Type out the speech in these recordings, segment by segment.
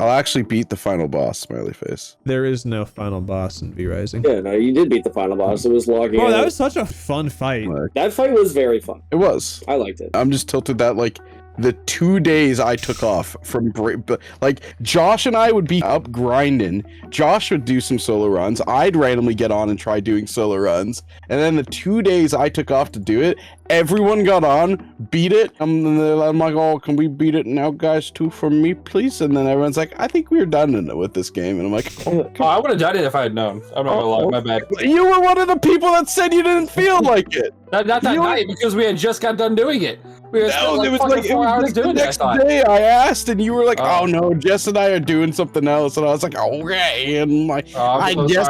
I'll actually beat the final boss, smiley face. There is no final boss in V Rising. Yeah, no, you did beat the final boss. It was logging. Bro, that was such a fun fight. That fight was very fun. It was. I liked it. I'm just tilted that like the 2 days I took off from like Josh and I would be up grinding. Josh would do some solo runs. I'd randomly get on and try doing solo runs. And then the 2 days I took off to do it, everyone got on, beat it. I'm like, oh, can we beat it now, guys, too, for me, please? And then everyone's like, I think we're done with this game. And I'm like, oh, I would have done it if I had known. I'm not gonna lie, my bad. You were one of the people that said you didn't feel like it. Not that night, because we had just got done doing it. We were No, it was like 4 hours doing it. The next day I asked, and you were like, "Oh no, Jess and I are doing something else," and I was like, "Okay," and like, I'm so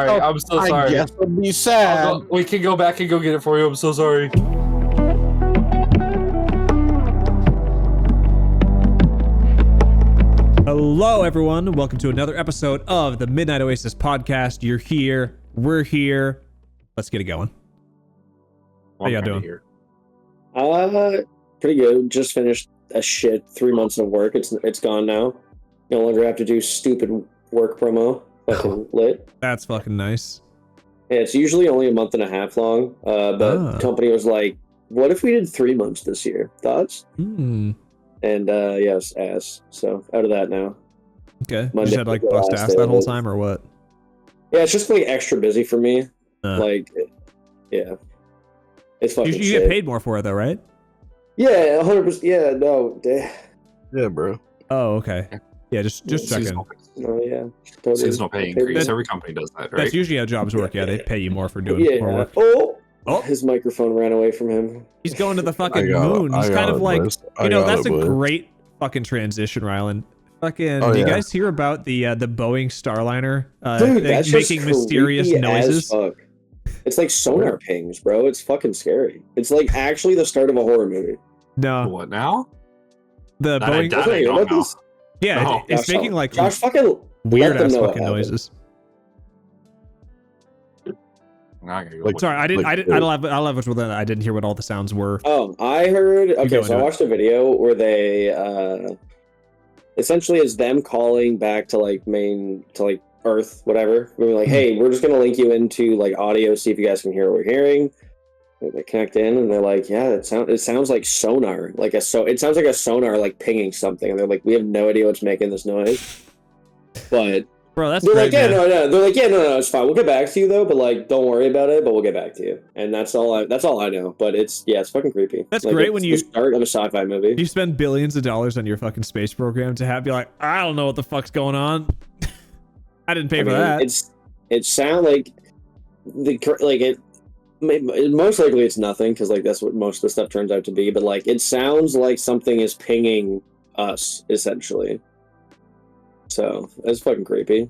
sorry. I guess I'll be sad. We can go back and go get it for you. I'm so sorry. Hello, everyone. Welcome to another episode of the Midnight Oasis podcast. You're here. We're here. Let's get it going. How y'all doing? Pretty good. Just finished a shit 3 months of work. It's gone now. No longer have to do stupid work promo. Fucking lit. That's fucking nice. Yeah, it's usually only a month and a half long. But the company was like, "What if we did 3 months this year? Thoughts?" And yes, ass. So out of that now. Okay. You just had like bust ass that whole time, or what? Yeah, it's just like extra busy for me. Like, yeah, it's fucking. You get paid more for it though, right? Yeah, 100%. Yeah, no. Yeah, bro. Oh, okay. Yeah, just checking. Oh yeah. Totally. Seasonal pay increase. Every company does that, right? That's usually how jobs work. Yeah, they pay you more for doing more work. Oh, his microphone ran away from him. He's going to the fucking moon. He's kind of like, that's a great fucking transition, Rylan. Fucking, do you guys hear about the Boeing Starliner Dude, that's making mysterious noises? Fuck. It's like sonar pings, bro. It's fucking scary. It's like actually the start of a horror movie. No. What now? The Boeing. Yeah, No. it's making like Josh, fucking weird ass fucking noises. Sorry, I don't have much with that. I didn't hear what all the sounds were. Oh, I heard. Okay, so I watched a video where they essentially is them calling back to like Earth, whatever. We were like, hey, we're just gonna link you into like audio, see if you guys can hear what we're hearing. They connect in, and they're like, yeah, it sounds like sonar, it sounds like a sonar like pinging something. And they're like, we have no idea what's making this noise. But bro, that's they're great, like, yeah, no, they're like, yeah, no, it's fine. We'll get back to you though, but like, don't worry about it. But we'll get back to you, and that's all I know. But it's fucking creepy. That's like, great when you start of a sci-fi movie. You spend billions of dollars on your fucking space program to be like, I don't know what the fuck's going on. I didn't pay for that. It sound like most likely it's nothing, because like that's what most of the stuff turns out to be. But like, it sounds like something is pinging us essentially. So that's fucking creepy.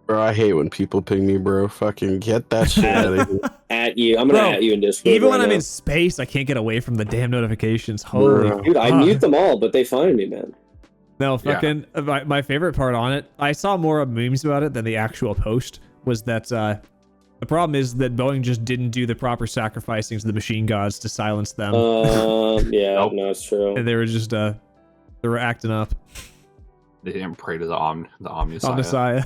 Bro, I hate when people ping me, bro. Fucking get that shit out of here. At you. I'm gonna at you in Discord. Even when I'm in space, I can't get away from the damn notifications. Holy dude, I mute them all, but they find me, man. No, fucking my favorite part on it, I saw more memes about it than the actual post, was that the problem is that Boeing just didn't do the proper sacrificing to the machine gods to silence them. Yeah, no, it's true. And they were just they were acting up. They didn't pray to the Omnissiah.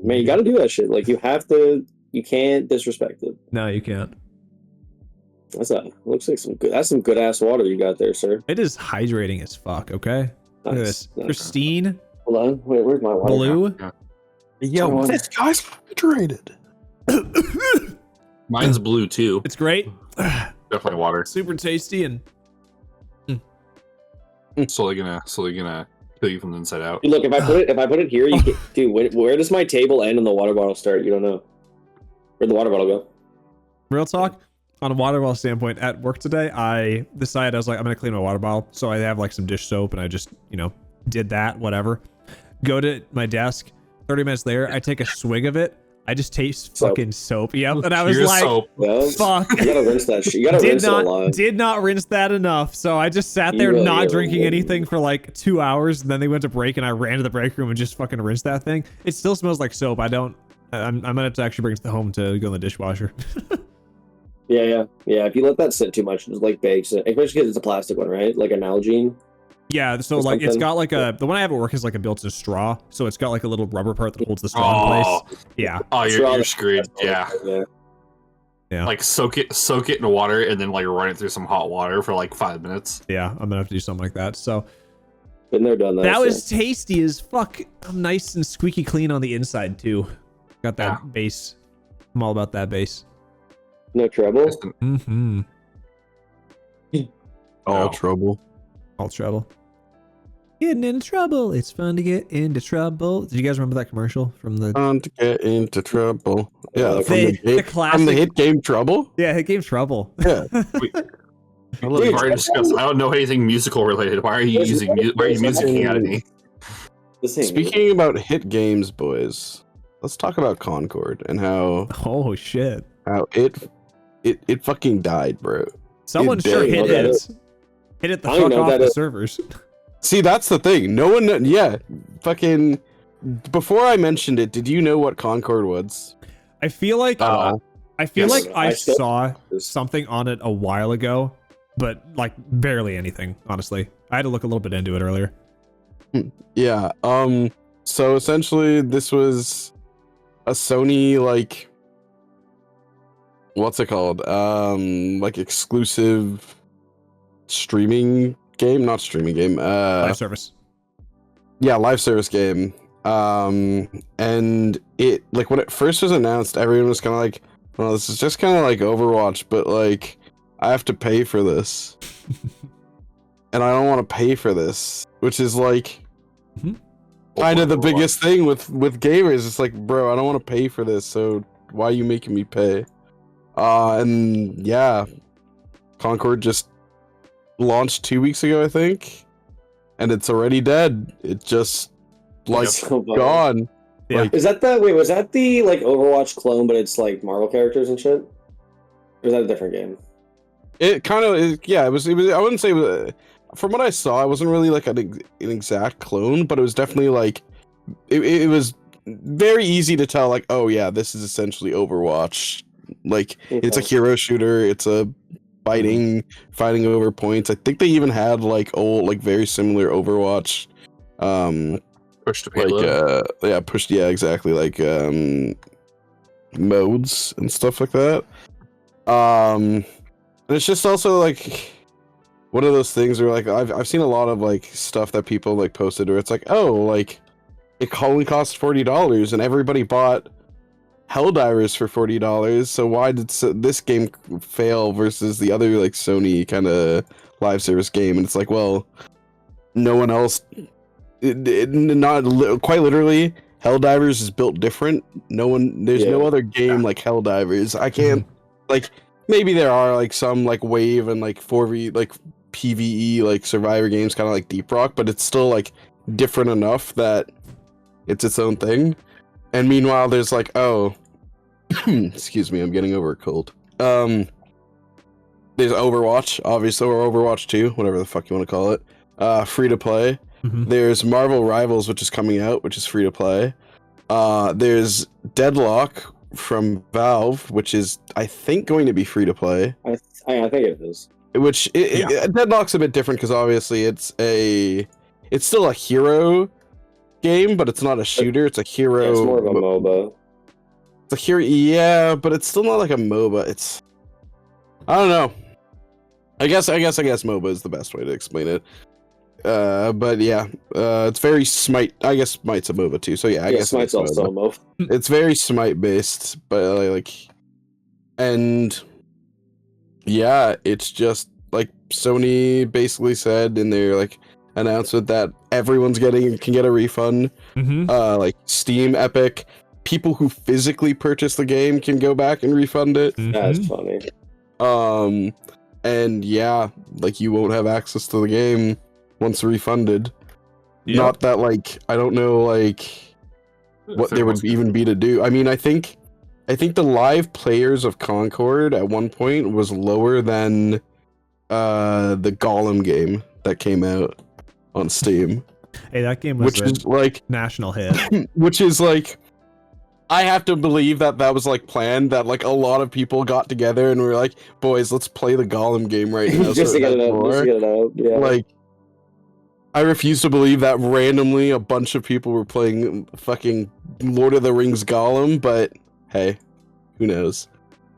Man, you gotta do that shit. Like, you can't disrespect it. No, you can't. Looks like that's some good ass water you got there, sir. It is hydrating as fuck, okay? Look at this. Pristine. Hold on. Wait, where's my water? Blue. Yo, this guy's hydrated. Mine's blue too. It's great. Definitely water. Super tasty and slowly gonna kill you from the inside out. Dude, look, if I put it here, you can, dude. Where does my table end and the water bottle start? You don't know. Where'd the water bottle go? Real talk. On a water bottle standpoint, at work today, I decided I was like, I'm gonna clean my water bottle. So I have like some dish soap, and I just did that. Whatever. Go to my desk. 30 minutes later, I take a swig of it. I just taste fucking soap. Yep. And I was like, fuck. You gotta rinse that shit. You gotta rinse it a lot. Did not rinse that enough. So I just sat there not drinking anything for like 2 hours. And then they went to break, and I ran to the break room and just fucking rinsed that thing. It still smells like soap. I'm gonna have to actually bring it to home to go in the dishwasher. Yeah. If you let that sit too much, it just like bakes it. Especially because it's a plastic one, right? Like a Nalgene. Yeah, so or like it's something. got like the one I have at work is like a built-in straw, so it's got like a little rubber part that holds the straw in place. Yeah. Oh, Straw- you're screwed. Yeah. Yeah. Like soak it in water and then like run it through some hot water for like 5 minutes. Yeah, I'm gonna have to do something like that. So Been there, done that. that so. was tasty as fuck. I'm nice and squeaky clean on the inside too. Got that bass. I'm all about that bass. No trouble. Mm-hmm. All trouble. All trouble. Getting into trouble. It's fun to get into trouble. Did you guys remember that commercial from the Fun to get into trouble. Yeah, from the from the classic hit game Trouble. Yeah, it gave trouble. Yeah. We've already discussed. I don't know anything musical related. Why are you using? Why are you musicking at me? Speaking about hit games, boys, let's talk about Concord and how Oh shit. it fucking died, bro. Someone It sure did. hit Okay. it. Hit it the I don't fuck know off that the is- servers. See, that's the thing. No one, yeah, fucking. Before I mentioned it, did you know what Concord was? I feel like I feel Yes. like I I still- saw something on it a while ago, but like barely anything, honestly. I had to look a little bit into it earlier. Yeah. So essentially, this was a Sony like, what's it called? Like exclusive streaming game, not streaming game. Live service. Yeah, live service game. And it like when it first was announced, everyone was kind of like, "Well, this is just kind of like Overwatch, but like I have to pay for this, and I don't want to pay for this," which is like kind of the biggest thing with gamers. It's like, bro, I don't want to pay for this, so why are you making me pay? And yeah, Concord just launched 2 weeks ago, I think, and it's already dead. It just like So bad. gone. Yeah. Like, Is that the wait? Was that the like Overwatch clone, but it's like Marvel characters and shit? Or is that a different game? it kind of is. Yeah, it was. I wouldn't say. From what I saw, it wasn't really like an exact clone, but it was definitely like it was very easy to tell. Like, oh yeah, this is essentially Overwatch. Like, it's a hero shooter. It's a fighting over points. I think they even had like old, like very similar Overwatch. Push to payload. Exactly, like modes and stuff like that. And it's just also like one of those things where like I've seen a lot of like stuff that people like posted where it's like, oh, like it only costs $40 and everybody bought Helldivers for $40, so why did this game fail versus the other like Sony kind of live service game? And it's like, well, no one else, quite literally, Helldivers is built different. There's no other game like Helldivers. I can't like, maybe there are like some like Wave and like 4v like PvE like Survivor games, kind of like Deep Rock, but it's still like different enough that it's its own thing. And meanwhile, there's like, oh, excuse me, I'm getting over a cold. There's Overwatch, obviously, or Overwatch 2, whatever the fuck you want to call it. Free to play. There's Marvel Rivals, which is coming out, which is free to play. There's Deadlock from Valve, which is, I think, going to be free to play. I think it is. Which Deadlock's a bit different because obviously it's still a hero game, but it's not a shooter. It's a hero. Yeah, it's more of a MOBA. It's a hero, yeah, but it's still not like a MOBA. It's, I don't know. I guess MOBA is the best way to explain it. But yeah, it's very Smite. I guess Smite's a MOBA too. So yeah, I guess Smite's also a MOBA. It's very Smite based, but like, and yeah, it's just like Sony basically said in their like announcement that everyone's can get a refund. Like Steam, Epic, people who physically purchase the game can go back and refund it. That's funny. And yeah, like you won't have access to the game once refunded. Not that like I don't know like what there would even be to do. I mean, I think the live players of Concord at one point was lower than the Golem game that came out on Steam. Hey, that game was which is like national hit. Which is like, I have to believe that was like planned, that like a lot of people got together and were like, boys, let's play the Golem game right now. Just to get it out. Yeah. Like, I refuse to believe that randomly a bunch of people were playing fucking Lord of the Rings Gollum, but hey, who knows?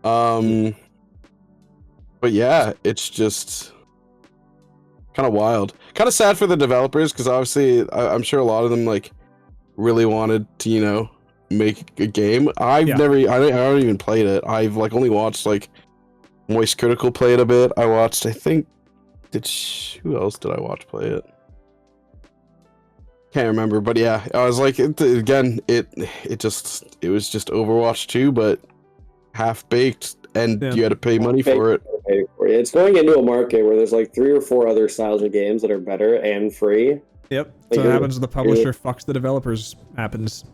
But yeah, it's just kind of wild. Kind of sad for the developers because obviously I'm sure a lot of them like really wanted to, you know, make a game. I haven't even played it. I've like only watched like Moist Critical play it a bit. I watched, I think, who else did I watch play it? Can't remember, but yeah, I was like, it was just Overwatch 2, but half baked, and you had to pay money for it. It's going into a market where there's like 3 or 4 other styles of games that are better and free. Yep. So it happens. The publisher fucks the developers. Happens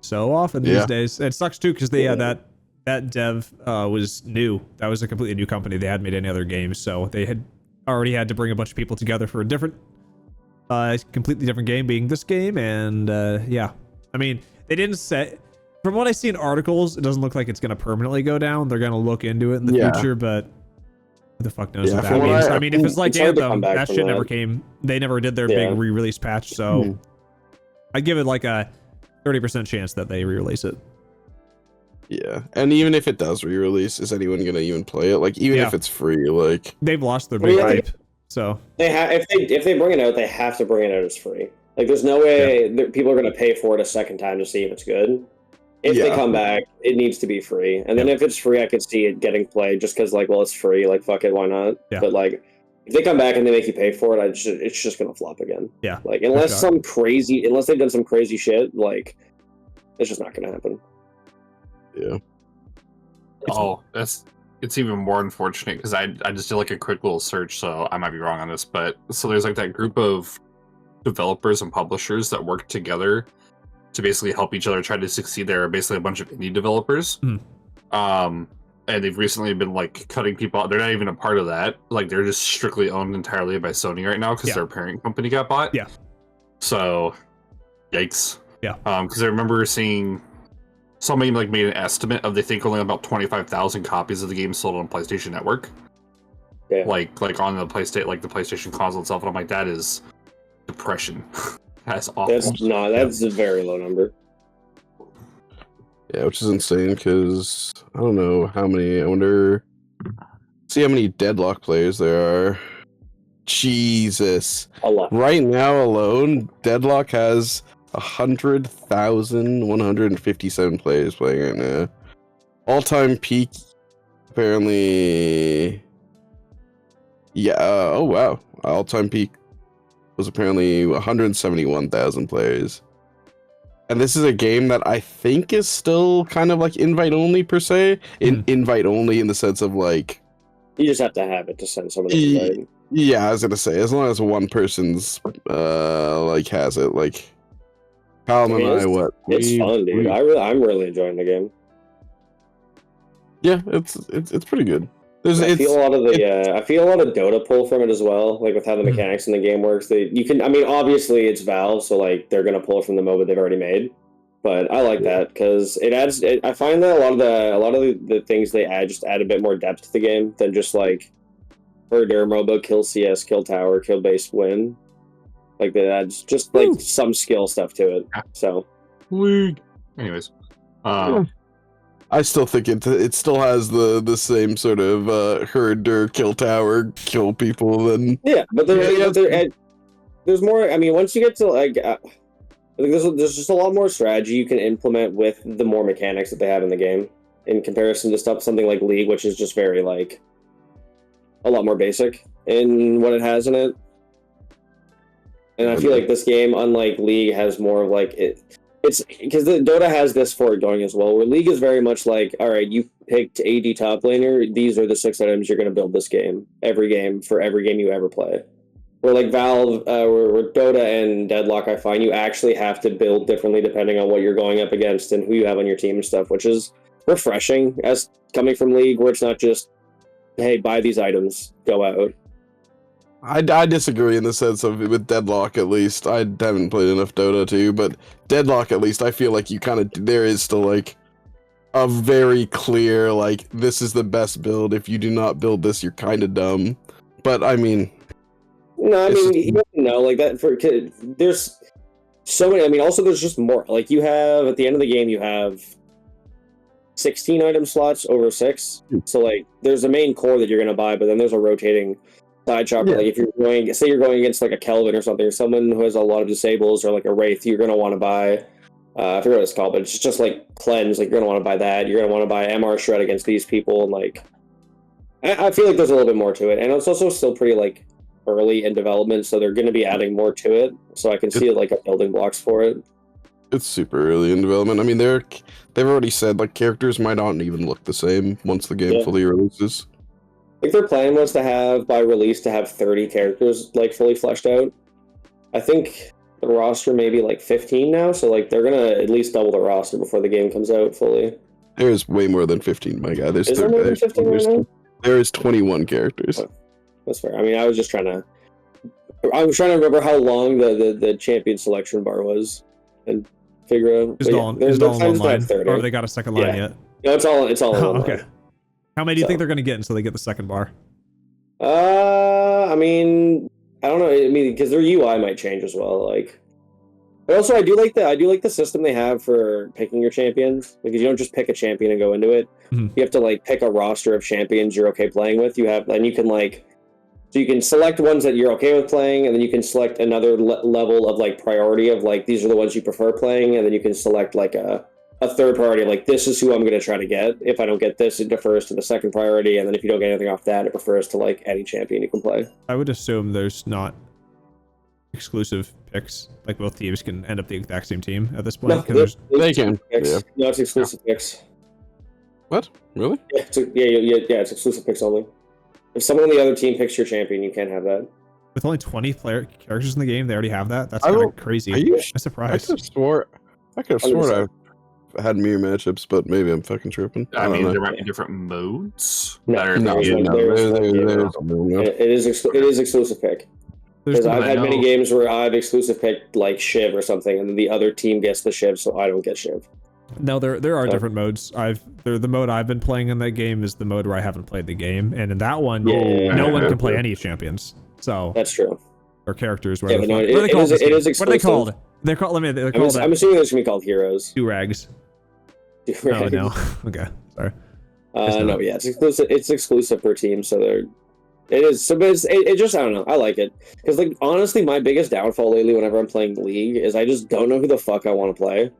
so often these days. It sucks too because that dev was new. That was a completely new company. They hadn't made any other games, so they had already had to bring a bunch of people together for a different, completely different game, being this game. And yeah, I mean, they didn't say. From what I see in articles, it doesn't look like it's going to permanently go down. They're going to look into it in the future, but who the fuck knows what that means? I mean, if it's like Anthem, that shit never came. They never did their big re-release patch, so I'd give it like a 30% chance that they re-release it. Yeah, and even if it does re-release, is anyone going to even play it? Like, even if it's free, like they've lost their big hype. So they have if they bring it out, they have to bring it out as free. Like, there's no way that people are going to pay for it a second time to see if it's good. If they come back, it needs to be free. And then if it's free, I could see it getting played just because, like, well, it's free. Like, fuck it, why not? Yeah. But, like, if they come back and they make you pay for it, it's just going to flop again. Yeah. Like, unless they've done some crazy shit, like, it's just not going to happen. Yeah. It's even more unfortunate because I just did, like, a quick little search, so I might be wrong on this. But, so there's, like, that group of developers and publishers that work together to basically help each other try to succeed. There are basically a bunch of indie developers. And they've recently been like cutting people out. They're not even a part of that. Like, they're just strictly owned entirely by Sony right now because their parent company got bought. Yeah. So, yikes. Yeah. Because I remember seeing somebody like made an estimate of they think only about 25,000 copies of the game sold on PlayStation Network. Yeah. Like on the PlayStation console itself. And I'm like, that is depression. That's awful. That's a very low number. Yeah, which is insane because I don't know how many. I wonder. See how many Deadlock players there are. Jesus. A lot. Right now alone, Deadlock has 100,157 players playing right now. All-time peak, apparently. Yeah. Oh wow. All-time peak was apparently 171,000 players. And this is a game that I think is still kind of like invite only per se. Invite only in the sense of like, you just have to have it to send someone an invite. Yeah, I was gonna say, as long as one person's like has it, like Callum and I, it's fun, dude. I'm really enjoying the game. Yeah, it's pretty good. I feel a lot of Dota pull from it as well, like with how the mechanics in the game works. Obviously it's Valve, so like they're gonna pull from the MOBA they've already made. But I like that because it adds. I find that a lot of the things they add just add a bit more depth to the game than just like herder MOBA, kill CS, kill tower, kill base, win. Like that adds just like some skill stuff to it. So, anyways, I still think it still has the same sort of herder, kill tower, kill people. Then but there's more. I mean, once you get to like. I think there's just a lot more strategy you can implement with the more mechanics that they have in the game in comparison to something like League, which is just very like a lot more basic in what it has in it. And I feel like this game, unlike League, has more of like it's because the Dota has this for it going as well, where League is very much like, all right, you picked AD top laner, these are the 6 items you're going to build this game for every game you ever play. Where like Valve, where Dota and Deadlock, I find you actually have to build differently depending on what you're going up against and who you have on your team and stuff, which is refreshing as coming from League, where it's not just, hey, buy these items, go out. I disagree in the sense of with Deadlock at least. I haven't played enough Dota too, but Deadlock at least I feel like you kind of there is still like a very clear like this is the best build. If you do not build this, you're kind of dumb. But I mean. No, I mean, you have to know, like, that for there's so many. I mean, also there's just more. Like, you have at the end of the game, you have 16 item slots over 6. So like, there's a main core that you're gonna buy, but then there's a rotating side shop. Like, if you're going, say you're going against like a Kelvin or something, or someone who has a lot of disables, or like a Wraith, you're gonna want to buy. I forget what it's called, but it's just like cleanse. Like, you're gonna want to buy that. You're gonna want to buy MR shred against these people, and like, I feel like there's a little bit more to it, and it's also still pretty like early in development, so they're going to be adding more to it. So I can see like a building blocks for it. It's super early in development. I mean, they've already said like characters might not even look the same once the game fully releases. Like, their plan was to have by release to have 30 characters like fully fleshed out. I think the roster may be like 15 now, so like they're gonna at least double the roster before the game comes out fully. There's way more than 15, my guy. Is there more than 15 right now? There is 21 characters. Oh, that's fair. I mean, I was trying to remember how long the champion selection bar was and figure out. Is it all in one line, or have they got a second line yet? No, it's all in one okay. line. How many do you think they're going to get until they get the second bar? I mean, I don't know. I mean, because their UI might change as well. Like, but also I do like the system they have for picking your champions. Because you don't just pick a champion and go into it. Mm-hmm. You have to like pick a roster of champions you're okay playing with. And you can like, so you can select ones that you're okay with playing, and then you can select another level of like priority of like, these are the ones you prefer playing, and then you can select like a third priority, like, this is who I'm going to try to get. If I don't get this, it defers to the second priority, and then if you don't get anything off that, it refers to like any champion you can play. I would assume there's not exclusive picks. Like, both teams can end up the exact same team at this point. No, they can. Yeah. No, it's exclusive picks. What? Really? Yeah, it's exclusive picks only. If someone on the other team picks your champion, you can't have that. With only 20 characters in the game, they already have that? That's kind of crazy. I'm surprised. I could have sworn I had mirror matchups, but maybe I'm fucking tripping. I mean, there might be different modes. It is exclusive pick. Because I've had many games where I've exclusive picked like Shiv or something, and then the other team gets the Shiv, so I don't get Shiv. No, there are different modes. The mode I've been playing in that game is the mode where I haven't played the game, and in that one, no one can play any champions. So that's true. Or characters. What are they called? It is exclusive. What are they called? They're called. I'm assuming they're gonna be called heroes. Do-rags. Oh no. Okay. Sorry. No, yeah, it's exclusive. It's exclusive per team, so they're. It is. So, but it just, I don't know. I like it because, like, honestly, my biggest downfall lately, whenever I'm playing League, is I just don't know who the fuck I want to play.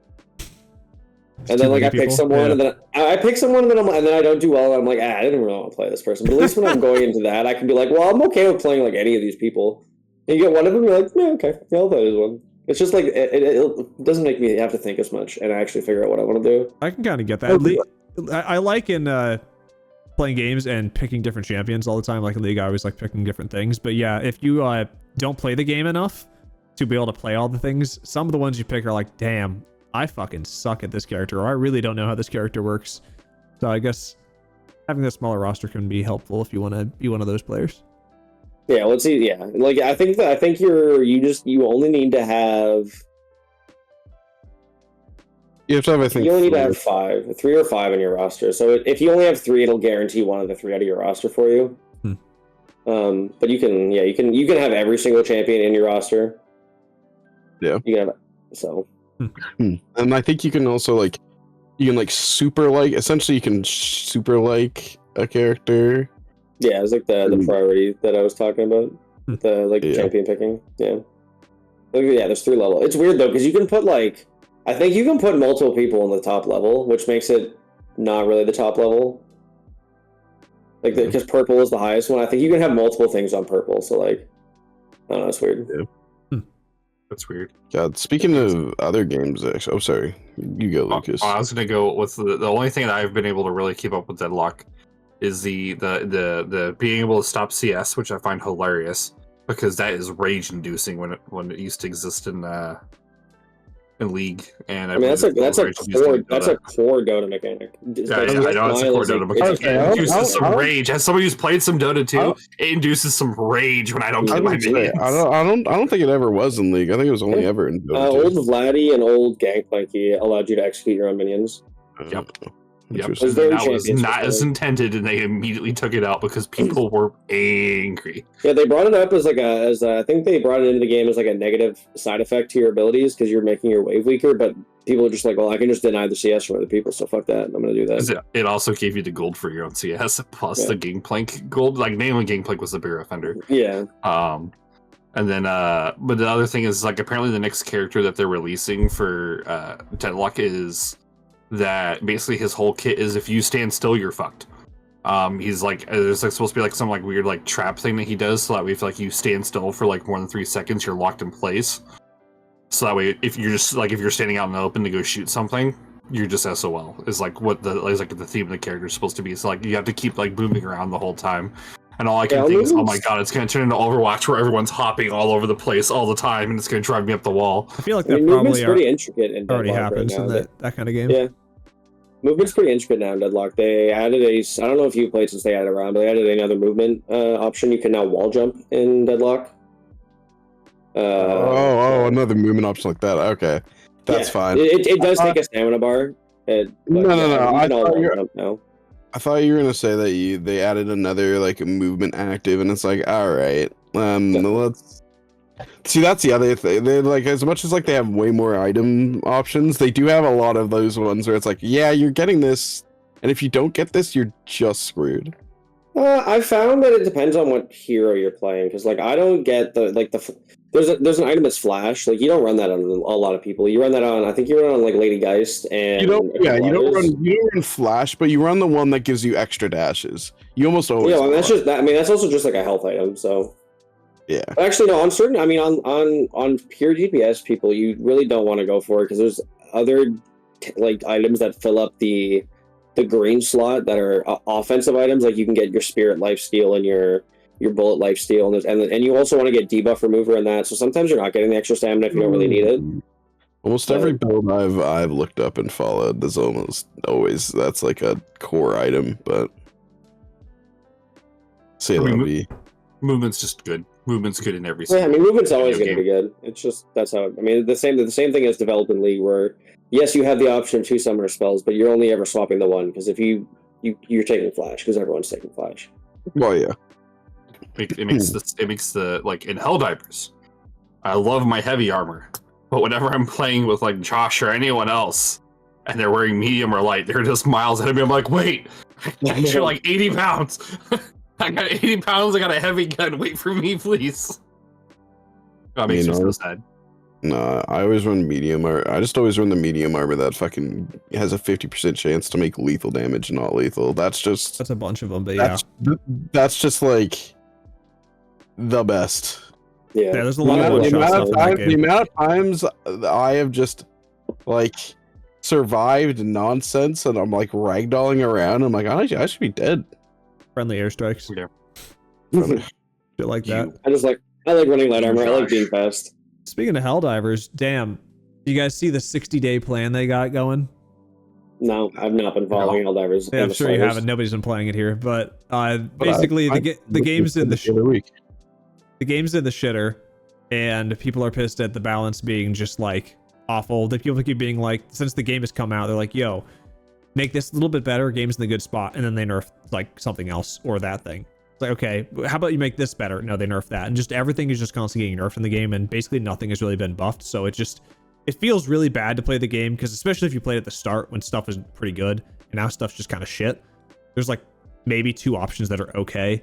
And then, like, I pick someone, and then I pick someone, and then I don't do well. And I'm like, I didn't really want to play this person. But at least when I'm going into that, I can be like, well, I'm okay with playing like any of these people. And you get one of them, you're like, yeah, okay, yeah, I'll play this one. It's just like it doesn't make me have to think as much, and I actually figure out what I want to do. I can kind of get that. I like in playing games and picking different champions all the time. Like in League, I always like picking different things. But yeah, if you don't play the game enough to be able to play all the things, some of the ones you pick are like, damn, I fucking suck at this character, or I really don't know how this character works. So I guess having a smaller roster can be helpful if you want to be one of those players. Yeah, let's see. Yeah, like I think you only need to have. You have to have, I think, you only need to have 3 or 5 in your roster. So if you only have 3, it'll guarantee one of the 3 out of your roster for you. But you can have every single champion in your roster. Yeah. You can have so. And I think you can also essentially you can super like a character. Yeah, it's like the priority that I was talking about. The champion picking. Yeah. There's 3 levels. It's weird though, because you can put I think you can put multiple people in the top level, which makes it not really the top level. Like, because purple is the highest one. I think you can have multiple things on purple. So I don't know, it's weird. Yeah. That's weird. God, speaking of other games, actually, oh sorry, you go, Lucas. I was gonna go with the only thing that I've been able to really keep up with Deadlock is the being able to stop CS, which I find hilarious because that is rage inducing when it used to exist in League. And I mean that's a core Dota mechanic. Yeah, I know it's a core Dota mechanic. It induces some rage. As somebody who's played some Dota 2, it induces some rage when I don't get my minions. I don't think it ever was in League. I think it was only ever in Dota 2. Old Vladdy and old Gangplank allowed you to execute your own minions. Yep. Which Yep. was Those And very that was champions not was as intended, and they immediately took it out because people were angry. Yeah, they brought it up as I think they brought it into the game as like a negative side effect to your abilities because you're making your wave weaker. But people are just like, well, I can just deny the CS from other people, so fuck that. I'm gonna do that. It also gave you the gold for your own CS plus Yeah. the Gangplank gold. Like mainly Gangplank was the bigger offender. Yeah. And then but the other thing is like apparently the next character that they're releasing for Deadlock is that basically his whole kit is if you stand still, you're fucked. He's like there's like supposed to be like some like weird like trap thing that he does so that way if like you stand still for like more than 3 seconds, you're locked in place. So that way if you're just like if you're standing out in the open to go shoot something, you're just SOL. Is like what the is like the theme of the character is supposed to be. So like you have to keep like moving around the whole time. And all I can think is, oh my god, it's going to turn into Overwatch where everyone's hopping all over the place all the time, and it's going to drive me up the wall. I feel like I mean, that movement's probably pretty intricate in already Deadlock happens right in now. that kind of game. Yeah. Movement's pretty intricate now in Deadlock. They added I don't know if you played since they added around, but they added another movement option. You can now wall jump in Deadlock. Another movement option like that. Okay, that's yeah. fine. It does take a stamina bar. No. I thought you were gonna say that they added another like movement active, and it's like, all right, let's see. That's the other thing. They like as much as like they have way more item options, they do have a lot of those ones where it's like, yeah, you're getting this, and if you don't get this, you're just screwed. I found that it depends on what hero you're playing, because like I don't get there's an item that's flash. Like you don't run that on a lot of people. You run that on. I think you run on like Lady Geist and you don't run flash, but you run the one that gives you extra dashes. You almost always. Yeah, and that's just that. I mean, that's also just like a health item. So yeah. Actually, no. On certain, I mean, on pure GPS people, you really don't want to go for it because there's other like items that fill up the green slot that are offensive items. Like you can get your spirit lifesteal and your bullet lifesteal, and you also want to get debuff remover in that. So sometimes you're not getting the extra stamina if you don't really need it. Almost every build I've looked up and followed, there's almost always that's like a core item, but Movement's just good. Movement's good in every. Yeah, I mean, movement's always going to be good. It's just that's how. I mean, the same thing as developed in League, where yes, you have the option of 2 summoner spells, but you're only ever swapping the one because if you're taking flash because everyone's taking flash. Well, yeah. It makes the like in Helldivers. I love my heavy armor, but whenever I'm playing with like Josh or anyone else, and they're wearing medium or light, they're just miles ahead of me. I'm like, wait, you're like 80 pounds. I got 80 pounds. I got a heavy gun. Wait for me, please. That makes me so sad. No, I always run medium armor. I just always run the medium armor that fucking has a 50% chance to make lethal damage, not lethal. That's a bunch of them, but that's just like the best. Yeah, there's a lot of the amount of times I have just like survived nonsense and I'm like ragdolling around. I'm like, I should be dead. Friendly airstrikes. Yeah. Shit like that. I like running light armor. I like being fast. Speaking of Helldivers, damn, you guys see the 60-day plan they got going? No, I've not been following Helldivers. Yeah, I'm sure you haven't. Nobody's been playing it here, but basically the game's in the game's in the shitter, and people are pissed at the balance being just like awful. The people keep being like, since the game has come out, they're like, yo, make this a little bit better, game's in the good spot, and then they nerf like something else or that thing. It's like, okay, how about you make this better? No, they nerf that, and just everything is just constantly getting nerfed in the game, and basically nothing has really been buffed. So it feels really bad to play the game, because especially if you played at the start when stuff is pretty good, and now stuff's just kind of shit. There's like maybe 2 options that are okay.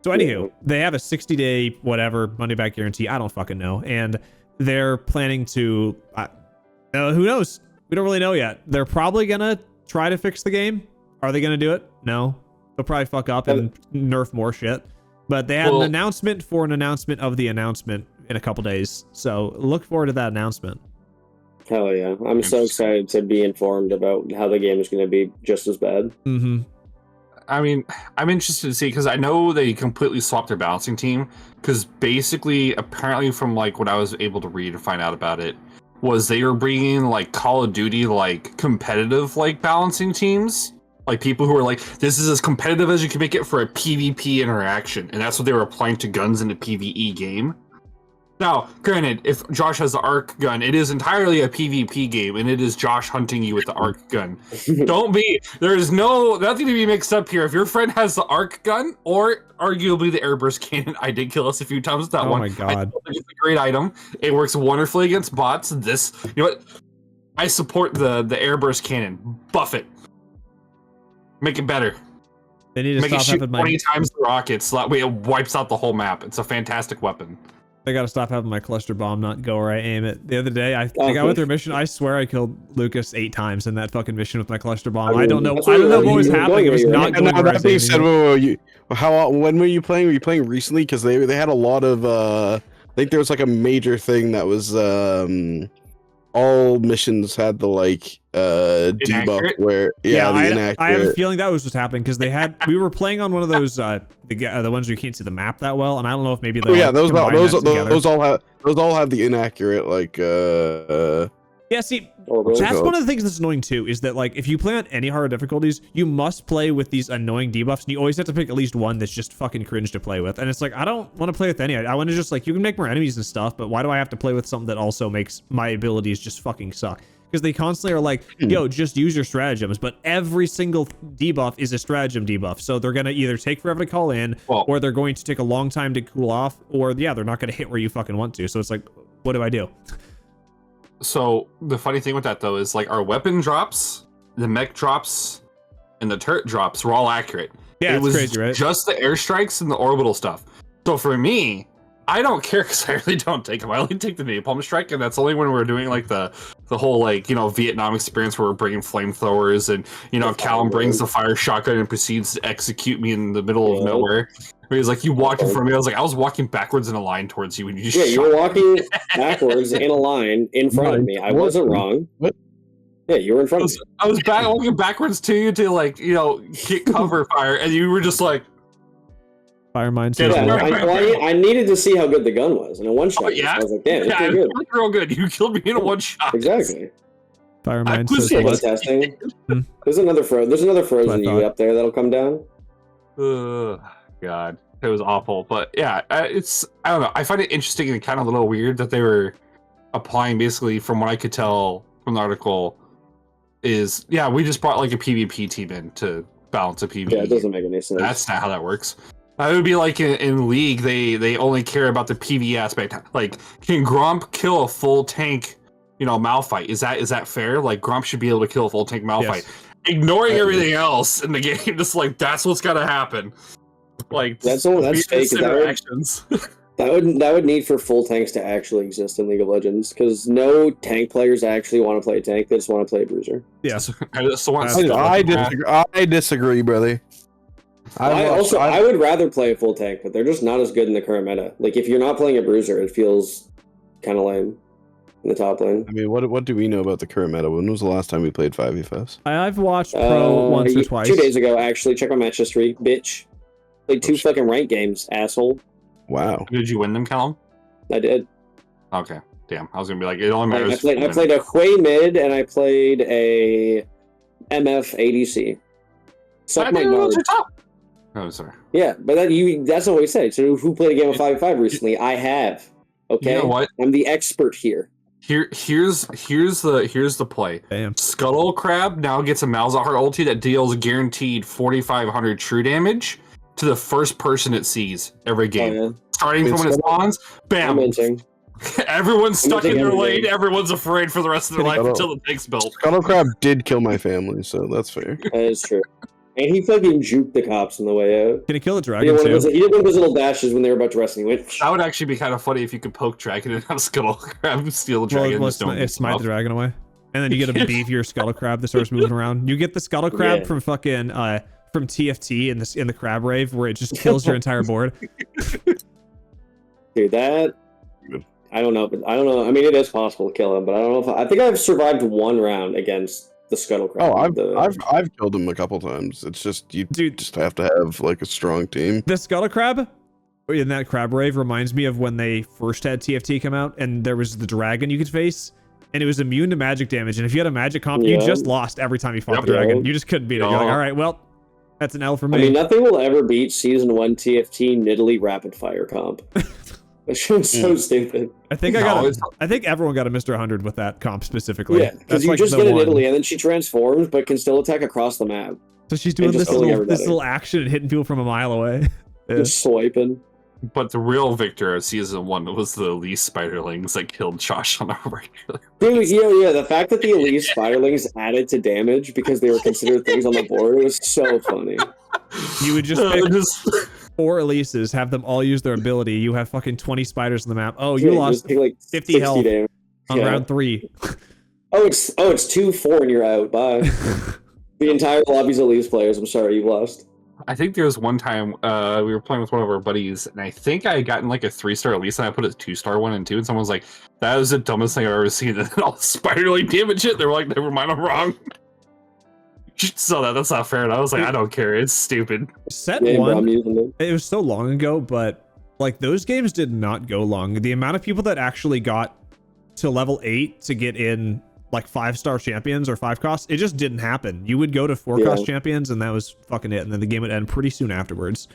So anywho, they have a 60-day whatever money back guarantee. I don't fucking know, and they're planning to. Who knows? We don't really know yet. They're probably gonna try to fix the game. Are they gonna do it? No. They'll probably fuck up and nerf more shit. But they had an announcement for an announcement of the announcement in a couple days. So look forward to that announcement. Hell yeah. I'm so excited to be informed about how the game is going to be just as bad. Mm-hmm. I mean, I'm interested to see, because I know they completely swapped their balancing team. Because basically, apparently from like what I was able to read and find out about it, was they were bringing like Call of Duty like competitive like balancing teams. Like people who are like, this is as competitive as you can make it for a PvP interaction. And that's what they were applying to guns in a PvE game. Now, granted, if Josh has the arc gun, it is entirely a PvP game, and it is Josh hunting you with the arc gun. There is nothing to be mixed up here. If your friend has the arc gun, or arguably the airburst cannon, I did kill us a few times with that one. Oh my god. It's a great item. It works wonderfully against bots. You know what? I support the airburst cannon. Buff it. Make it better. They need to Make it stop shoot having 20 times the rockets. It wipes out the whole map. It's a fantastic weapon. They gotta stop having my cluster bomb not go where I aim it. The other day, I went through a mission. I swear I killed Lucas 8 times in that fucking mission with my cluster bomb. I don't know what was happening. It was not going where I was aiming. When were you playing? Were you playing recently? Because they had a lot of. I think there was like a major thing that was. All missions had the debuff where I have a feeling that was what's happening because we were playing on one of those the ones where you can't see the map that well, and I don't know if maybe those all have the inaccurate yeah, see, that's one of the things that's annoying too, is that if you play on any harder difficulties, you must play with these annoying debuffs, and you always have to pick at least one that's just fucking cringe to play with. And it's I don't want to play with any. I want to just you can make more enemies and stuff, but why do I have to play with something that also makes my abilities just fucking suck? Because they constantly are yo, just use your stratagems, but every single debuff is a stratagem debuff, so they're gonna either take forever to call in, or they're going to take a long time to cool off, or they're not gonna hit where you fucking want to. So it's what do I do? So the funny thing with that though is our weapon drops, the mech drops, and the turret drops were all accurate. Yeah, it was crazy, right? Just the airstrikes and the orbital stuff. So for me, I don't care because I really don't take them. I only take the napalm strike, and that's only when we're doing the whole Vietnam experience where we're bringing flamethrowers, and Callum brings the fire shotgun and proceeds to execute me in the middle of nowhere. Where he's you walk in front of me. I was walking backwards in a line towards you, and you just you were walking backwards in a line in front of me. I wasn't wrong. What? Yeah, you were in front of me. I was walking backwards to you to get cover fire, and you were just fire mine. I needed to see how good the gun was in a one shot. Yeah, I was damn, it's good. It's real good. You killed me in a one shot. Exactly. Fire mine. Testing. There's another frozen U up there that'll come down. God, it was awful. But yeah, I don't know. I find it interesting and kind of a little weird that they were applying, basically, from what I could tell from the article, is we just brought a PvP team in to balance a PvE. Yeah, it doesn't make any sense. That's not how that works. It would be in League, they only care about the PvE aspect. Can Gromp kill a full tank, Malphite? Is that fair? Gromp should be able to kill a full tank Malphite. Yes. Ignoring everything else in the game, just that's what's gotta happen. That's fake. That would need for full tanks to actually exist in League of Legends, because no tank players actually want to play a tank. They just want to play a bruiser. Yeah, I disagree, brother. I would rather play a full tank, but they're just not as good in the current meta. If you're not playing a bruiser, it feels kind of lame in the top lane. I mean, what do we know about the current meta? When was the last time we played 5v5s? I've watched Pro once or twice. 2 days ago, actually. Check my match history, bitch. Played 2 fucking ranked games, asshole. Wow. Did you win them, Callum? I did. Okay. Damn. I was gonna be it only matters. I played a Hwei mid, and I played a MF ADC. Suck my nose. Oh, sorry. Yeah, but that's not what we said. So who played a game of 5v5 recently? I have. Okay? You know what? I'm the expert here. Here's the play. Damn. Scuttle Crab now gets a Malzahar ulti that deals guaranteed 4,500 true damage to the first person it sees every game. Oh, yeah. Starting from when it spawns, bam. Everyone's stuck in their lane. Everyone's afraid for the rest of their life until the tank's built. Scuttle Crab did kill my family, so that's fair. That is true. And he fucking juked the cops on the way out. Can he kill a dragon too? He did one of those little dashes when they were about to rest, and he went. That would actually be kind of funny if you could poke dragon and have Scuttle Crab steal the dragon. Smite the dragon away, and then you get a beefier Scuttle Crab that starts moving around. You get the Scuttle Crab from fucking from TFT in the crab rave, where it just kills your entire board. Dude, that I don't know. I mean, it is possible to kill him, but I don't know if I think I've survived 1 round against the Scuttle Crab. Oh, I've killed him a couple times. It's just just have to have a strong team. The Scuttle Crab in that crab rave reminds me of when they first had TFT come out, and there was the dragon you could face, and it was immune to magic damage. And if you had a magic comp, you just lost every time you fought the dragon. You just couldn't beat it. You're like, all right, well, that's an L for me. I mean, nothing will ever beat Season 1 TFT Nidalee Rapid Fire comp. That shit was so stupid. I think I think everyone got a Mr. 100 with that comp specifically. Yeah, because you just get in Italy, and then she transforms, but can still attack across the map. So she's doing this little action and hitting people from a mile away. Yeah. Just swiping. But the real victor of season 1 was the Elise Spiderlings that killed Josh on a regular. Dude, yeah, the fact that the Elise Spiderlings added to damage because they were considered things on the board was so funny. You would just pick 4 Elises, have them all use their ability. You have fucking 20 spiders on the map. Oh, you lost like 50 health damage on round 3. Oh, it's 2-4 and you're out. Bye. The entire lobby's Elise players. I'm sorry, you lost. I think there was one time we were playing with one of our buddies, and I think I had gotten like a 3-star Elise, and I put a 2-star 1 and 2, and someone was like, "That was the dumbest thing I've ever seen." And all the spiderly damage it. They were like, "Never mind, I'm wrong." You saw that's not fair. And I was like, I don't care. It's stupid. Set 1, it was so long ago, but like those games did not go long. The amount of people that actually got to level 8 to get in like 5-star champions or 5 costs, it just didn't happen. You would go to 4 cost champions and that was fucking it. And then the game would end pretty soon afterwards.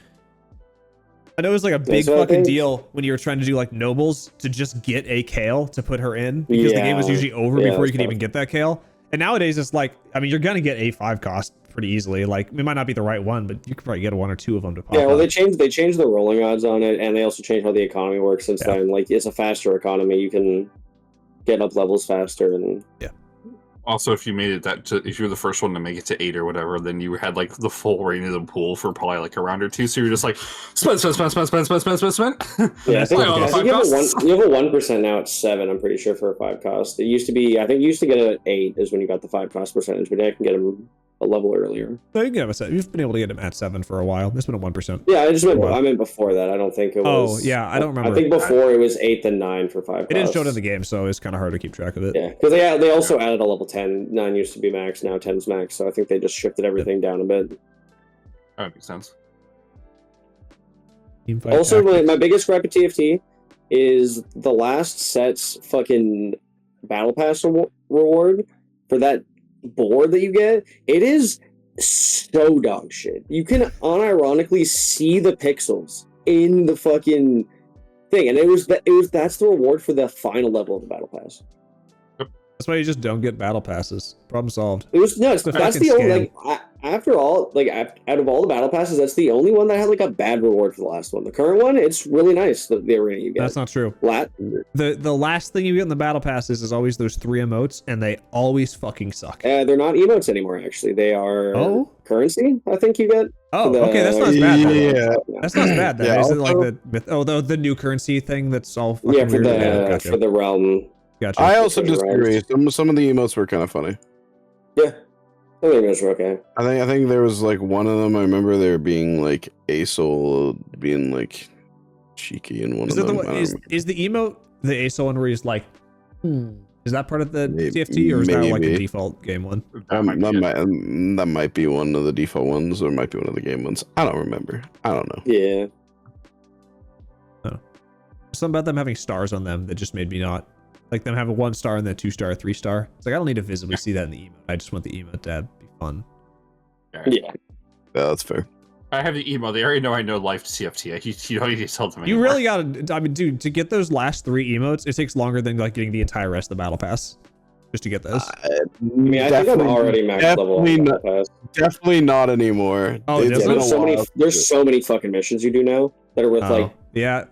I know it was like a big fucking deal when you were trying to do like nobles to just get a Kale to put her in because the game was usually over before you could even get that Kale. And nowadays it's like, I mean, you're going to get a 5 cost pretty easily. Like it might not be the right one, but you could probably get 1 or 2 of them to pop. Yeah, well, they changed the rolling odds on it, and they also changed how the economy works since then. Like it's a faster economy. You can get up levels faster, and also, if you made it if you were the first one to make it to 8 or whatever, then you had like the full reign of the pool for probably like a round or 2. So you're just like spend. Yeah, I think you have a 1% now at 7. I'm pretty sure for a 5 cost. It used to be, I think, you used to get it at 8 is when you got the 5 cost percentage, but now you can get them a level earlier. No, you can have a 7. You've been able to get him at 7 for a while. It's been a 1%. Yeah, I meant before that. I don't think it was. Oh yeah, I don't remember. I think before it was 8 then 9 for 5 costs. It didn't show it in the game, so it's kind of hard to keep track of it. Yeah, because they also added a level 10. 9 used to be max, now 10's max. So I think they just shifted everything down a bit. That makes sense. Also, my biggest gripe at TFT is the last set's fucking battle pass reward for that board that you get. It is so dog shit. You can unironically see the pixels in the fucking thing, and that's the reward for the final level of the battle pass. That's why you just don't get battle passes. Problem solved. It was nuts. That's the only after all, out of all the battle passes, that's the only one that had like a bad reward for the last one. The current one, it's really nice. The arena you get. That's not true. The last thing you get in the battle passes is always those 3 emotes, and they always fucking suck. They're not emotes anymore. Actually, they are currency. I think you get. Okay, that's not as bad. Yeah, that's not as bad. Then is it like the new currency thing that's all fucking weird? For the realm. Gotcha. I also disagree. Some of the emotes were kind of funny. Yeah, I think those were okay. I think there was like one of them. I remember there being like Asol being like cheeky in one of them. Is the emote the Asol one where he's like, is that part of the TFT or is that like a default game one? That might be one of the default ones, or it might be one of the game ones. I don't remember. I don't know. Yeah. Something about them having stars on them that just made me not. Like them have a 1-star and then 2-star, 3-star. It's like I don't need to visibly see that in the emote. I just want the emote to be fun. Yeah, that's fair. I have the email. They already know I know life TFT. You don't need to tell them anymore. You really gotta. I mean, dude, to get those last 3 emotes, it takes longer than like getting the entire rest of the battle pass just to get those. I mean, I think I'm already max level on battle pass. Definitely not anymore. Oh, there's so many fucking missions you do now that are with like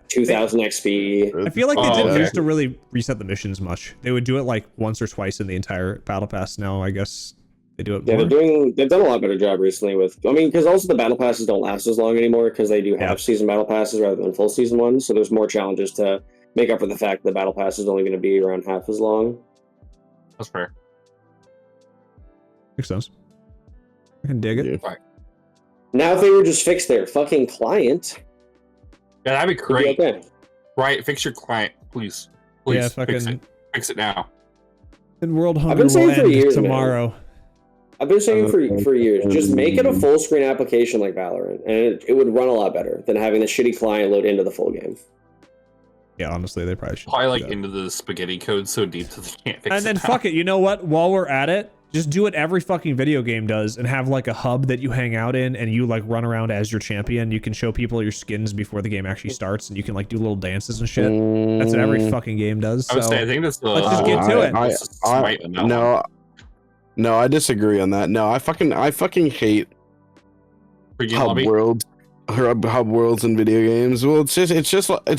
2,000 XP. I feel like they didn't used to really reset the missions much. They would do it like once or twice in the entire battle pass. Now I guess they do it more. They've done a lot better job recently with, I mean, because also the battle passes don't last as long anymore because they do half season battle passes rather than full season ones. So there's more challenges to make up for the fact that the battle pass is only going to be around half as long. That's fair. Makes sense. I can dig it. Yeah. Right. Now if they would just fix their fucking client. Yeah, that'd be great. Okay. Right, fix your client, please. Yeah, fix it now. And world hunger will end tomorrow. I've been saying for years, just make it a full screen application like Valorant, and it would run a lot better than having the shitty client load into the full game. Yeah, honestly, they probably should. Probably like into the spaghetti code so deep that they can't fix it. And then fuck it, you know what? While we're at it, Just do what every fucking video game does and have like a hub that you hang out in and you like run around as your champion. You can show people your skins before the game actually starts and you can like do little dances and shit. That's what every fucking game does. I would so say I think that's the. let's just get to it. No, I disagree on that. No, I fucking hate hub worlds in video games. Well, it's